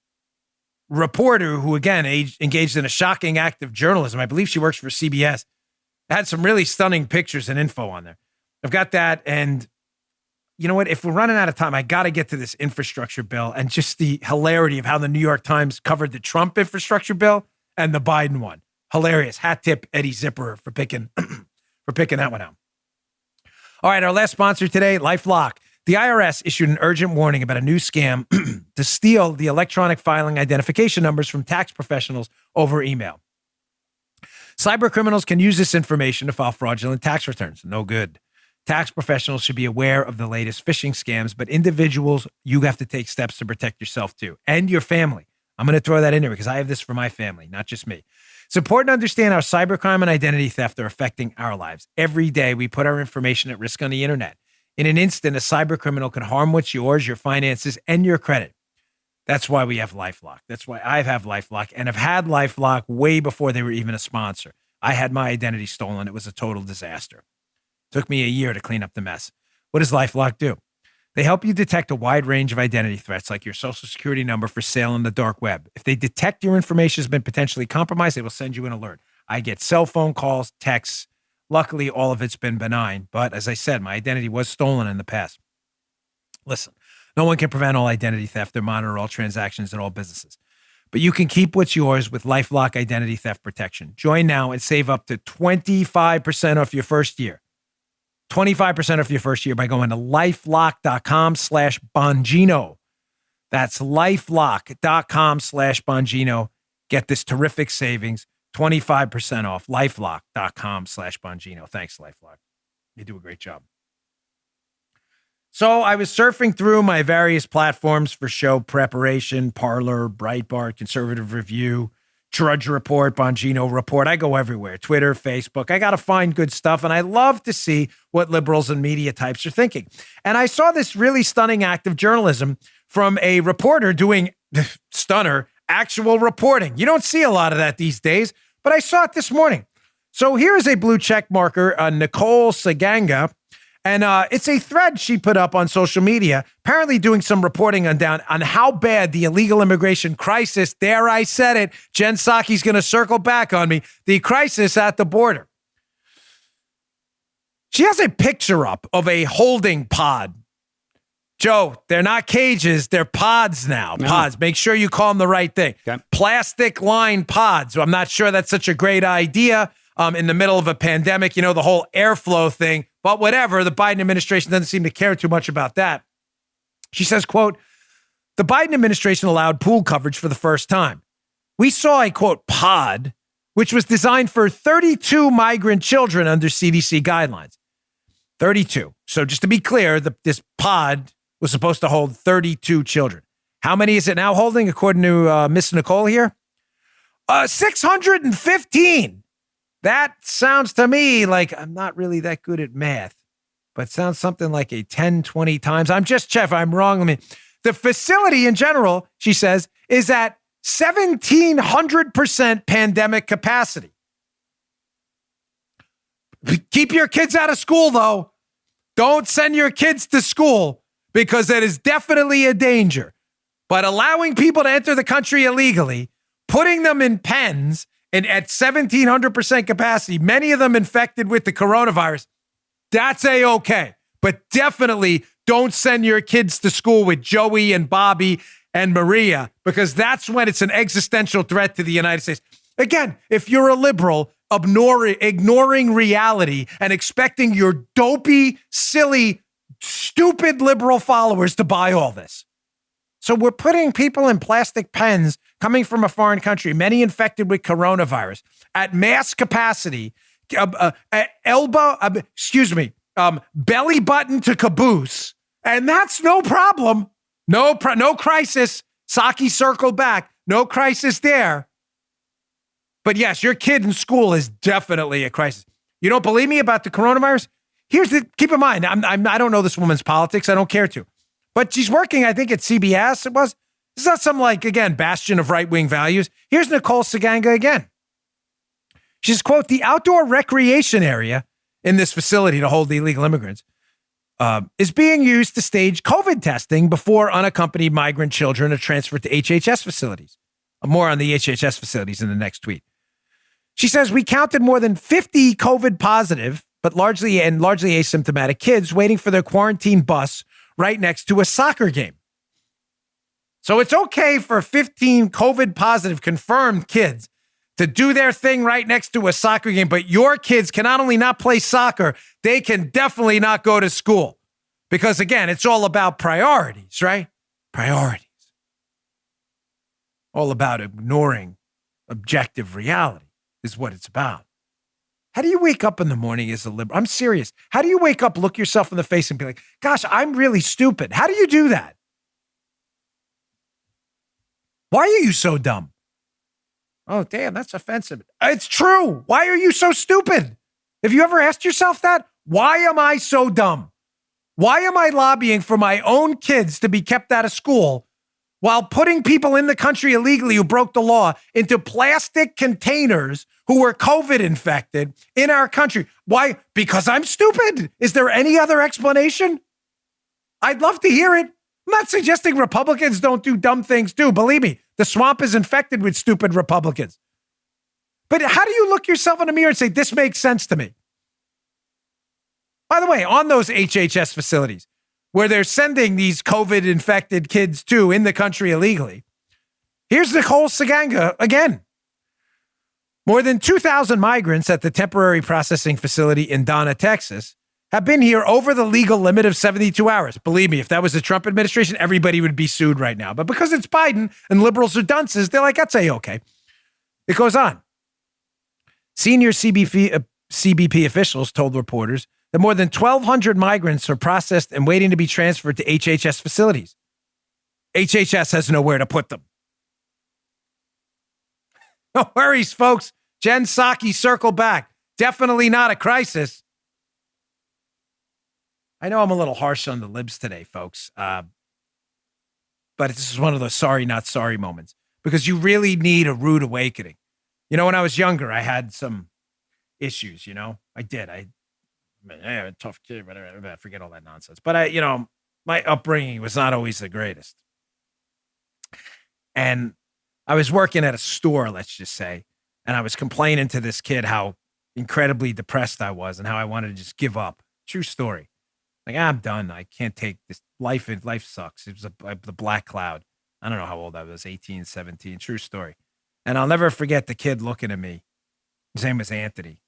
Speaker 2: reporter who, again, engaged in a shocking act of journalism. I believe she works for CBS. It had some really stunning pictures and info on there. I've got that. And you know what? If we're running out of time, I got to get to this infrastructure bill and just the hilarity of how the New York Times covered the Trump infrastructure bill and the Biden one. Hilarious. Hat tip Eddie Zipper for picking that one out. All right, our last sponsor today, LifeLock. The IRS issued an urgent warning about a new scam to steal the electronic filing identification numbers from tax professionals over email. Cyber criminals can use this information to file fraudulent tax returns. No good. Tax professionals should be aware of the latest phishing scams, but individuals, you have to take steps to protect yourself too, and your family. I'm going to throw that in there because I have this for my family, not just me. It's important to understand how cybercrime and identity theft are affecting our lives. Every day, we put our information at risk on the internet. In an instant, a cyber criminal can harm what's yours, your finances, and your credit. That's why we have LifeLock. That's why I have LifeLock and have had LifeLock way before they were even a sponsor. I had my identity stolen. It was a total disaster. Took me a year to clean up the mess. What does LifeLock do? They help you detect a wide range of identity threats like your social security number for sale on the dark web. If they detect your information has been potentially compromised, they will send you an alert. I get cell phone calls, texts. Luckily, all of it's been benign. But as I said, my identity was stolen in the past. Listen, no one can prevent all identity theft or monitor all transactions in all businesses. But you can keep what's yours with LifeLock Identity Theft Protection. Join now and save up to 25% off your first year. 25% off your first year by going to lifelock.com/Bongino. That's lifelock.com/Bongino. Get this terrific savings, 25% off, lifelock.com/Bongino. Thanks, LifeLock. You do a great job. So I was surfing through my various platforms for show preparation, Parler, Breitbart, Conservative Review, Drudge Report, Bongino Report. I go everywhere, Twitter, Facebook. I got to find good stuff, and I love to see what liberals and media types are thinking. And I saw this really stunning act of journalism from a reporter doing, stunner, actual reporting. You don't see a lot of that these days, but I saw it this morning. So here's a blue check marker, Nicole Saganga, and it's a thread she put up on social media, apparently doing some reporting on how bad the illegal immigration crisis, there I said it, Jen Psaki's going to circle back on me, the crisis at the border. She has a picture up of a holding pod. Joe, they're not cages, they're pods now. No. Pods. Make sure you call them the right thing. Okay. Plastic lined pods. I'm not sure that's such a great idea in the middle of a pandemic, the whole airflow thing. But whatever, the Biden administration doesn't seem to care too much about that. She says, quote, the Biden administration allowed pool coverage for the first time. We saw a, quote, pod, which was designed for 32 migrant children under CDC guidelines. 32. So just to be clear, this pod was supposed to hold 32 children. How many is it now holding, according to Miss Nicole here? 615. That sounds to me like I'm not really that good at math, but sounds something like a 10, 20 times. I'm just, Chef, I'm wrong. The facility in general, she says, is at 1,700% pandemic capacity. Keep your kids out of school, though. Don't send your kids to school because that is definitely a danger. But allowing people to enter the country illegally, putting them in pens and at 1,700% capacity, many of them infected with the coronavirus, that's A-okay. But definitely don't send your kids to school with Joey and Bobby and Maria, because that's when it's an existential threat to the United States. Again, if you're a liberal, ignoring reality and expecting your dopey, silly, stupid liberal followers to buy all this. So we're putting people in plastic pens coming from a foreign country, many infected with coronavirus, at mass capacity, belly button to caboose, and that's no problem. No crisis. Psaki circled back. No crisis there. But yes, your kid in school is definitely a crisis. You don't believe me about the coronavirus? Keep in mind, I don't know this woman's politics. I don't care to. But she's working, I think, at CBS. It's not some, again, bastion of right-wing values. Here's Nicole Saganga again. She's, quote, the outdoor recreation area in this facility to hold the illegal immigrants is being used to stage COVID testing before unaccompanied migrant children are transferred to HHS facilities. More on the HHS facilities in the next tweet. She says, we counted more than 50 COVID positive, but largely asymptomatic kids waiting for their quarantine bus right next to a soccer game. So it's okay for 15 COVID positive confirmed kids to do their thing right next to a soccer game, but your kids can not only not play soccer, they can definitely not go to school. Because again, it's all about priorities, right? Priorities. All about ignoring objective reality is what it's about. How do you wake up in the morning as a liberal? I'm serious. How do you wake up, look yourself in the face and be like, gosh, I'm really stupid? How do you do that? Why are you so dumb? Oh, damn, that's offensive. It's true. Why are you so stupid? Have you ever asked yourself that? Why am I so dumb? Why am I lobbying for my own kids to be kept out of school while putting people in the country illegally who broke the law into plastic containers who were COVID infected in our country? Why? Because I'm stupid. Is there any other explanation? I'd love to hear it. I'm not suggesting Republicans don't do dumb things too. Believe me, the swamp is infected with stupid Republicans. But how do you look yourself in the mirror and say, this makes sense to me? By the way, on those HHS facilities where they're sending these COVID infected kids to in the country illegally, here's Nicole Saganga again. More than 2,000 migrants at the temporary processing facility in Donna, Texas, have been here over the legal limit of 72 hours. Believe me, if that was the Trump administration, everybody would be sued right now. But because it's Biden and liberals are dunces, they're like, that's A-okay. It goes on. Senior CBP officials told reporters that more than 1,200 migrants are processed and waiting to be transferred to HHS facilities. HHS has nowhere to put them. No worries, folks. Jen Psaki circled back. Definitely not a crisis. I know I'm a little harsh on the libs today, folks. But this is one of those sorry, not sorry moments because you really need a rude awakening. You know, when I was younger, I had some issues, I did. I a tough kid, whatever. I forget all that nonsense. But my upbringing was not always the greatest. And I was working at a store, let's just say, and I was complaining to this kid how incredibly depressed I was and how I wanted to just give up. True story. Like, I'm done. I can't take this. Life sucks. It was the black cloud. I don't know how old I was, 18, 17. True story. And I'll never forget the kid looking at me. His name was Anthony.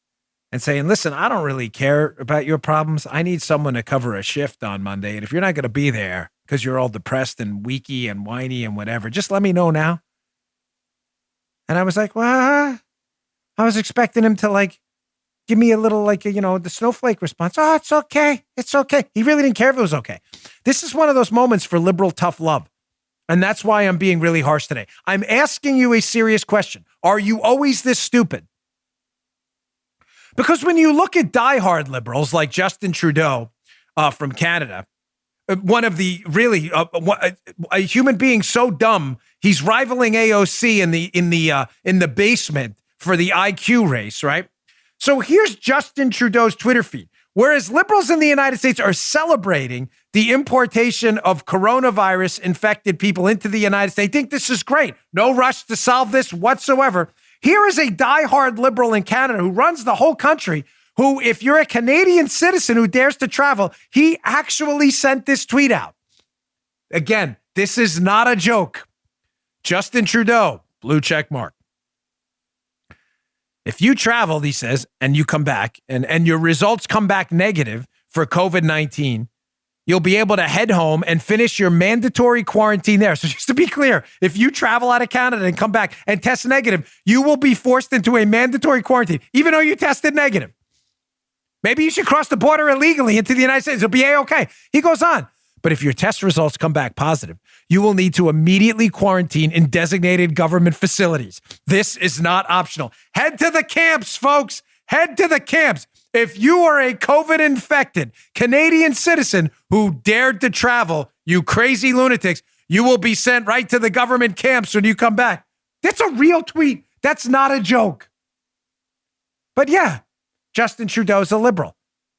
Speaker 2: And saying, listen, I don't really care about your problems. I need someone to cover a shift on Monday. And if you're not going to be there because you're all depressed and weaky and whiny and whatever, just let me know now. And I was like, well, I was expecting him to give me a little the snowflake response. Oh, it's okay. It's okay. He really didn't care if it was okay. This is one of those moments for liberal tough love. And that's why I'm being really harsh today. I'm asking you a serious question. Are you always this stupid? Because when you look at diehard liberals like Justin Trudeau from Canada, one of the really a human being so dumb, he's rivaling AOC in the basement for the IQ race, right? So here's Justin Trudeau's Twitter feed. Whereas liberals in the United States are celebrating the importation of coronavirus infected people into the United States. They think this is great. No rush to solve this whatsoever. Here is a diehard liberal in Canada who runs the whole country, who, if you're a Canadian citizen who dares to travel, he actually sent this tweet out. Again, this is not a joke. Justin Trudeau, blue check mark. If you travel, he says, and you come back and your results come back negative for COVID-19, you'll be able to head home and finish your mandatory quarantine there. So just to be clear, if you travel out of Canada and come back and test negative, you will be forced into a mandatory quarantine, even though you tested negative. Maybe you should cross the border illegally into the United States. It'll be A-okay. He goes on. But if your test results come back positive, you will need to immediately quarantine in designated government facilities. This is not optional. Head to the camps, folks. Head to the camps. If you are a COVID-infected Canadian citizen who dared to travel, you crazy lunatics, you will be sent right to the government camps when you come back. That's a real tweet. That's not a joke. But yeah, Justin Trudeau's a liberal.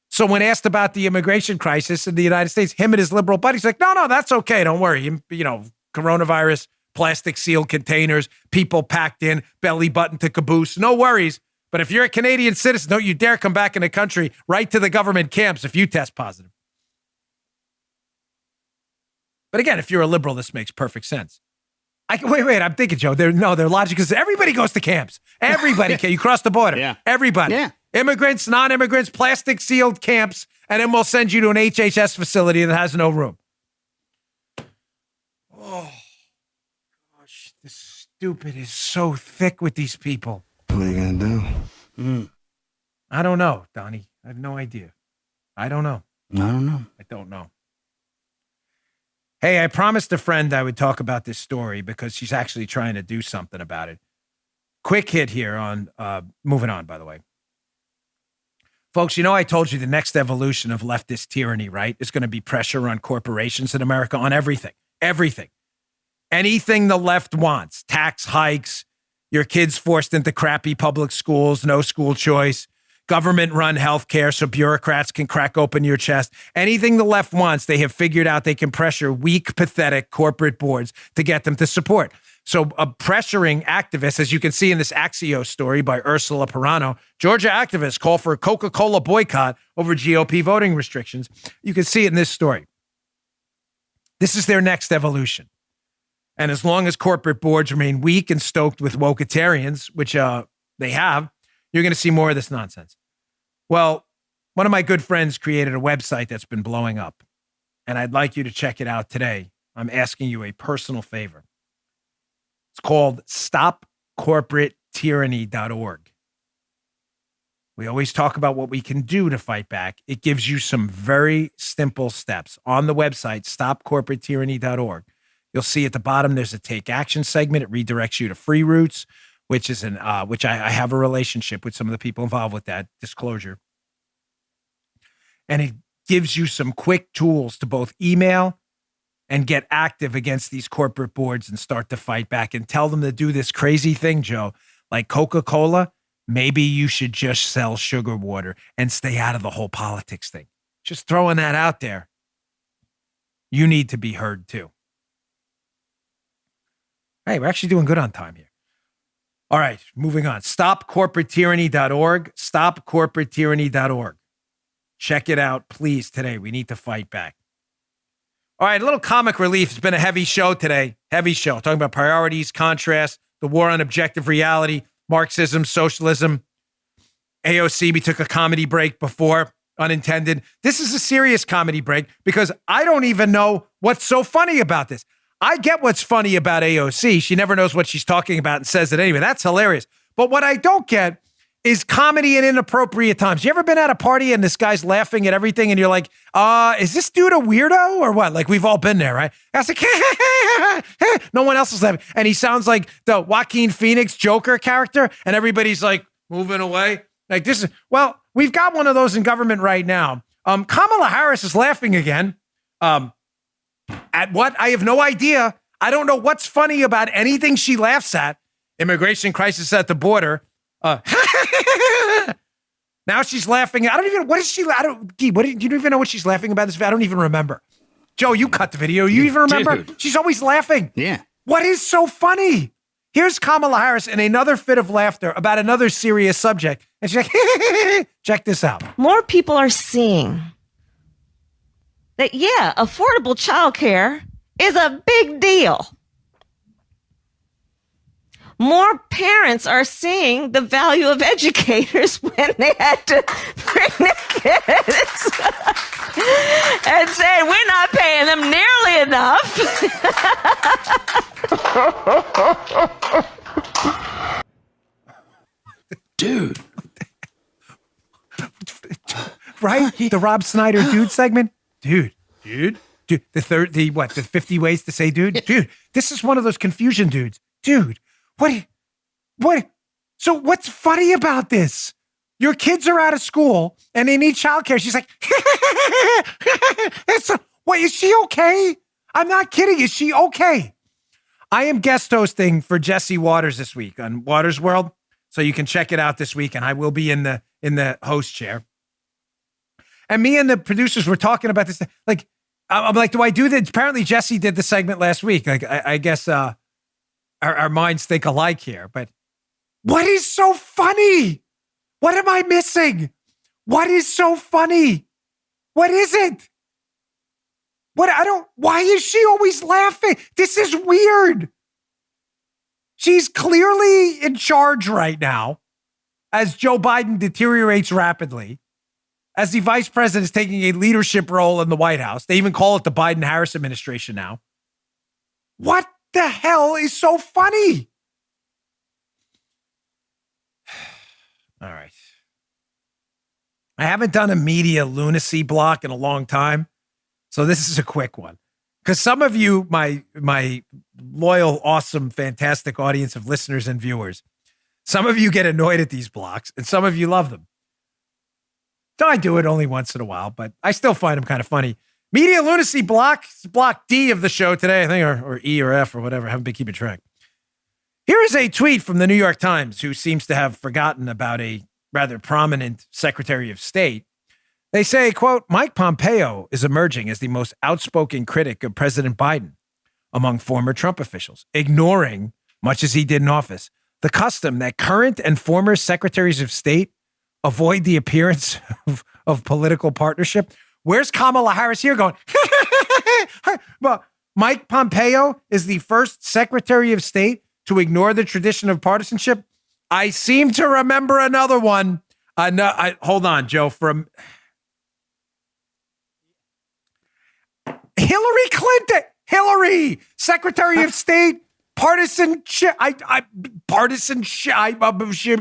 Speaker 2: So when asked about the immigration crisis in the United States, him and his liberal buddies like, no, that's okay. Don't worry. You know, coronavirus, plastic sealed containers, people packed in, belly button to caboose. No worries. But if you're a Canadian citizen, don't you dare come back in the country right to the government camps if you test positive. But again, if you're a liberal, this makes perfect sense. Wait, I'm thinking, Joe. Their logic is everybody goes to camps. Everybody can. You cross the border. Yeah. Everybody. Yeah. Immigrants, non-immigrants, plastic sealed camps, and then we'll send you to an HHS facility that has no room. Oh, gosh, this stupid is so thick with these people.
Speaker 6: What are you going to do?
Speaker 2: I don't know, Donnie. I have no idea. I don't know. I don't know. Hey, I promised a friend I would talk about this story because she's actually trying to do something about it. Quick hit here on, moving on, by the way. Folks, you know I told you the next evolution of leftist tyranny, right, is going to be pressure on corporations in America on everything. Everything. Anything the left wants. Tax hikes, your kids forced into crappy public schools, no school choice, government-run healthcare so bureaucrats can crack open your chest. Anything the left wants, they have figured out they can pressure weak, pathetic corporate boards to get them to support. So pressuring activists, as you can see in this Axios story by Ursula Perano, Georgia activists call for a Coca-Cola boycott over GOP voting restrictions. You can see it in this story. This is their next evolution. And as long as corporate boards remain weak and stoked with wokeitarians, which they have, you're going to see more of this nonsense. Well, one of my good friends created a website that's been blowing up, and I'd like you to check it out today. I'm asking you a personal favor. It's called stopcorporatetyranny.org. We always talk about what we can do to fight back. It gives you some very simple steps. On the website, stopcorporatetyranny.org, you'll see at the bottom there's a take action segment. It redirects you to Free Roots, which is which I have a relationship with some of the people involved with that, disclosure. And it gives you some quick tools to both email and get active against these corporate boards and start to fight back and tell them to do this crazy thing, Joe, like Coca-Cola. Maybe you should just sell sugar water and stay out of the whole politics thing. Just throwing that out there. You need to be heard too. Hey, we're actually doing good on time here. All right, moving on. Stopcorporatetyranny.org. Stopcorporatetyranny.org. Check it out, please, today. We need to fight back. All right, a little comic relief. It's been a heavy show today. Heavy show. Talking about priorities, contrast, the war on objective reality, Marxism, socialism. AOC, we took a comedy break before, unintended. This is a serious comedy break because I don't even know what's so funny about this. I get what's funny about AOC. She never knows what she's talking about and says it anyway. That's hilarious. But what I don't get is comedy in inappropriate times. You ever been at a party and this guy's laughing at everything and you're like, is this dude a weirdo or what? Like, we've all been there, right? I was like, no one else is laughing. And he sounds like the Joaquin Phoenix Joker character and everybody's like moving away. Like this is, well, we've got one of those in government right now. Kamala Harris is laughing again. At what? I have no idea. I don't know what's funny about anything she laughs at. Immigration crisis at the border. Now she's laughing. I don't even, what is she, I don't, Gee, do you even know what she's laughing about this? I don't even remember. Joe, you cut the video. You even remember?
Speaker 8: Dude.
Speaker 2: She's always laughing.
Speaker 8: Yeah.
Speaker 2: What is so funny? Here's Kamala Harris in another fit of laughter about another serious subject. And she's like, check this out.
Speaker 9: More people are seeing that, yeah, affordable childcare is a big deal. More parents are seeing the value of educators when they had to bring their kids and said, we're not paying them nearly enough.
Speaker 8: Dude.
Speaker 2: Right? The Rob Snyder dude segment? Dude. The 50 ways to say dude? Dude, this is one of those confusion dudes. Dude, what? So what's funny about this? Your kids are out of school and they need childcare. She's like, wait, is she okay? I'm not kidding. Is she okay? I am guest hosting for Jesse Waters this week on Waters World. So you can check it out this week. And I will be in the host chair. And me and the producers were talking about this. Like, I'm like, do I do this? Apparently Jesse did the segment last week. Like, I guess, our minds think alike here, but what is so funny? What am I missing? What is so funny? What is it? Why is she always laughing? This is weird. She's clearly in charge right now as Joe Biden deteriorates rapidly, as the vice president is taking a leadership role in the White House. They even call it the Biden-Harris administration now. What the hell is so funny? All right. I haven't done a media lunacy block in a long time, so this is a quick one. Because some of you, my loyal, awesome, fantastic audience of listeners and viewers, some of you get annoyed at these blocks, and some of you love them. So I do it only once in a while, but I still find them kind of funny. Media lunacy block, block D of the show today, I think, or E or F or whatever. I haven't been keeping track. Here is a tweet from the New York Times, who seems to have forgotten about a rather prominent Secretary of State. They say, quote, Mike Pompeo is emerging as the most outspoken critic of President Biden among former Trump officials, ignoring, much as he did in office, the custom that current and former secretaries of state avoid the appearance of political partnership. Where's Kamala Harris here going? Well, Mike Pompeo is the first Secretary of State to ignore the tradition of partisanship. I seem to remember another one. Hold on, Joe. From Hillary Clinton. Hillary, Secretary of State, partisanship. Partisanship.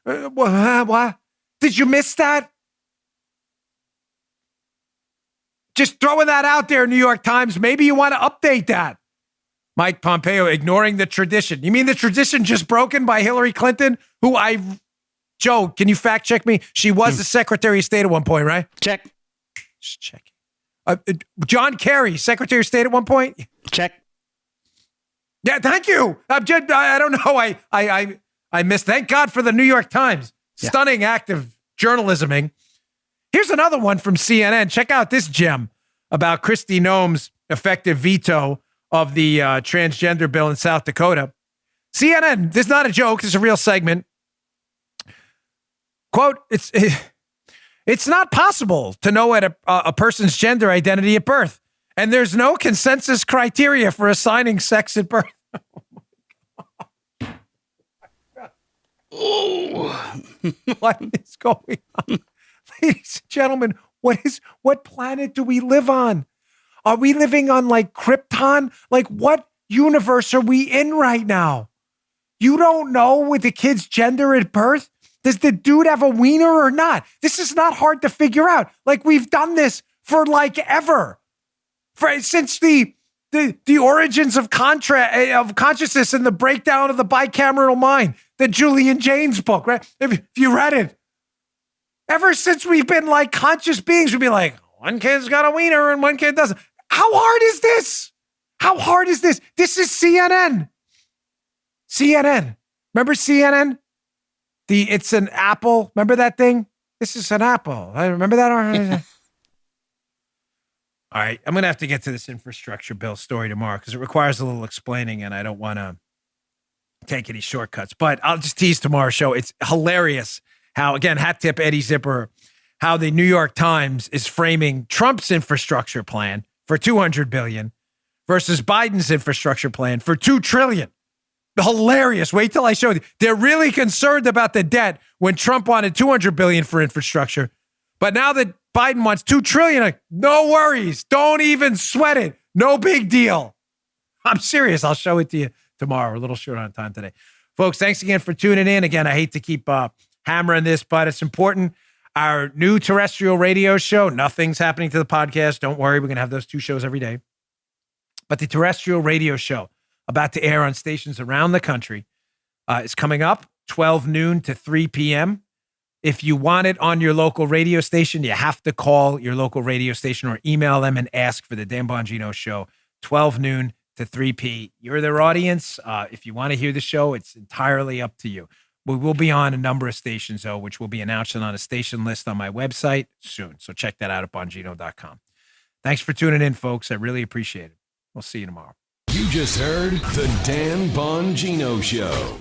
Speaker 2: What? Did you miss that? Just throwing that out there, New York Times. Maybe you want to update that. Mike Pompeo ignoring the tradition. You mean the tradition just broken by Hillary Clinton, Joe, can you fact check me? She was the Secretary of State at one point, right?
Speaker 8: Check.
Speaker 2: Just check. John Kerry, Secretary of State at one point?
Speaker 8: Check.
Speaker 2: Yeah, thank you. I don't know. I missed. Thank God for the New York Times.
Speaker 8: Yeah.
Speaker 2: Stunning act of journalisming. Here's another one from CNN. Check out this gem about Kristi Noem's effective veto of the transgender bill in South Dakota. CNN, this is not a joke. This is a real segment. Quote, it's not possible to know a person's gender identity at birth, and there's no consensus criteria for assigning sex at birth. Oh, what is going on? Ladies and gentlemen, what planet do we live on? Are we living on like Krypton? Like what universe are we in right now? You don't know with the kid's gender at birth? Does the dude have a wiener or not? This is not hard to figure out. Like we've done this for like ever. Since the origins of consciousness and the breakdown of the bicameral mind, the Julian Jaynes book, right? If you read it, ever since we've been like conscious beings, we'd be like, one kid's got a wiener and one kid doesn't. How hard is this? How hard is this? This is CNN. CNN. Remember CNN? It's an apple. Remember that thing? This is an apple. I remember that. All right. I'm going to have to get to this infrastructure bill story tomorrow because it requires a little explaining and I don't want to take any shortcuts. But I'll just tease tomorrow's show. It's hilarious how, again, hat tip Eddie Zipper, how the New York Times is framing Trump's infrastructure plan for $200 billion versus Biden's infrastructure plan for $2 trillion. Hilarious. Wait till I show you. They're really concerned about the debt when Trump wanted $200 billion for infrastructure. But now that Biden wants $2 trillion, like, no worries. Don't even sweat it. No big deal. I'm serious. I'll show it to you tomorrow. We're a little short on time today. Folks, thanks again for tuning in. Again, I hate to keep hammering this, but it's important. Our new terrestrial radio show, nothing's happening to the podcast. Don't worry. We're going to have those 2 shows every day. But the terrestrial radio show, about to air on stations around the country, is coming up 12 noon to 3 p.m. If you want it on your local radio station, you have to call your local radio station or email them and ask for the Dan Bongino Show, 12 noon to 3 p. You're their audience. If you want to hear the show, it's entirely up to you. We will be on a number of stations, though, which will be announced on a station list on my website soon. So check that out at Bongino.com. Thanks for tuning in, folks. I really appreciate it. We'll see you tomorrow.
Speaker 1: You just heard The Dan Bongino Show.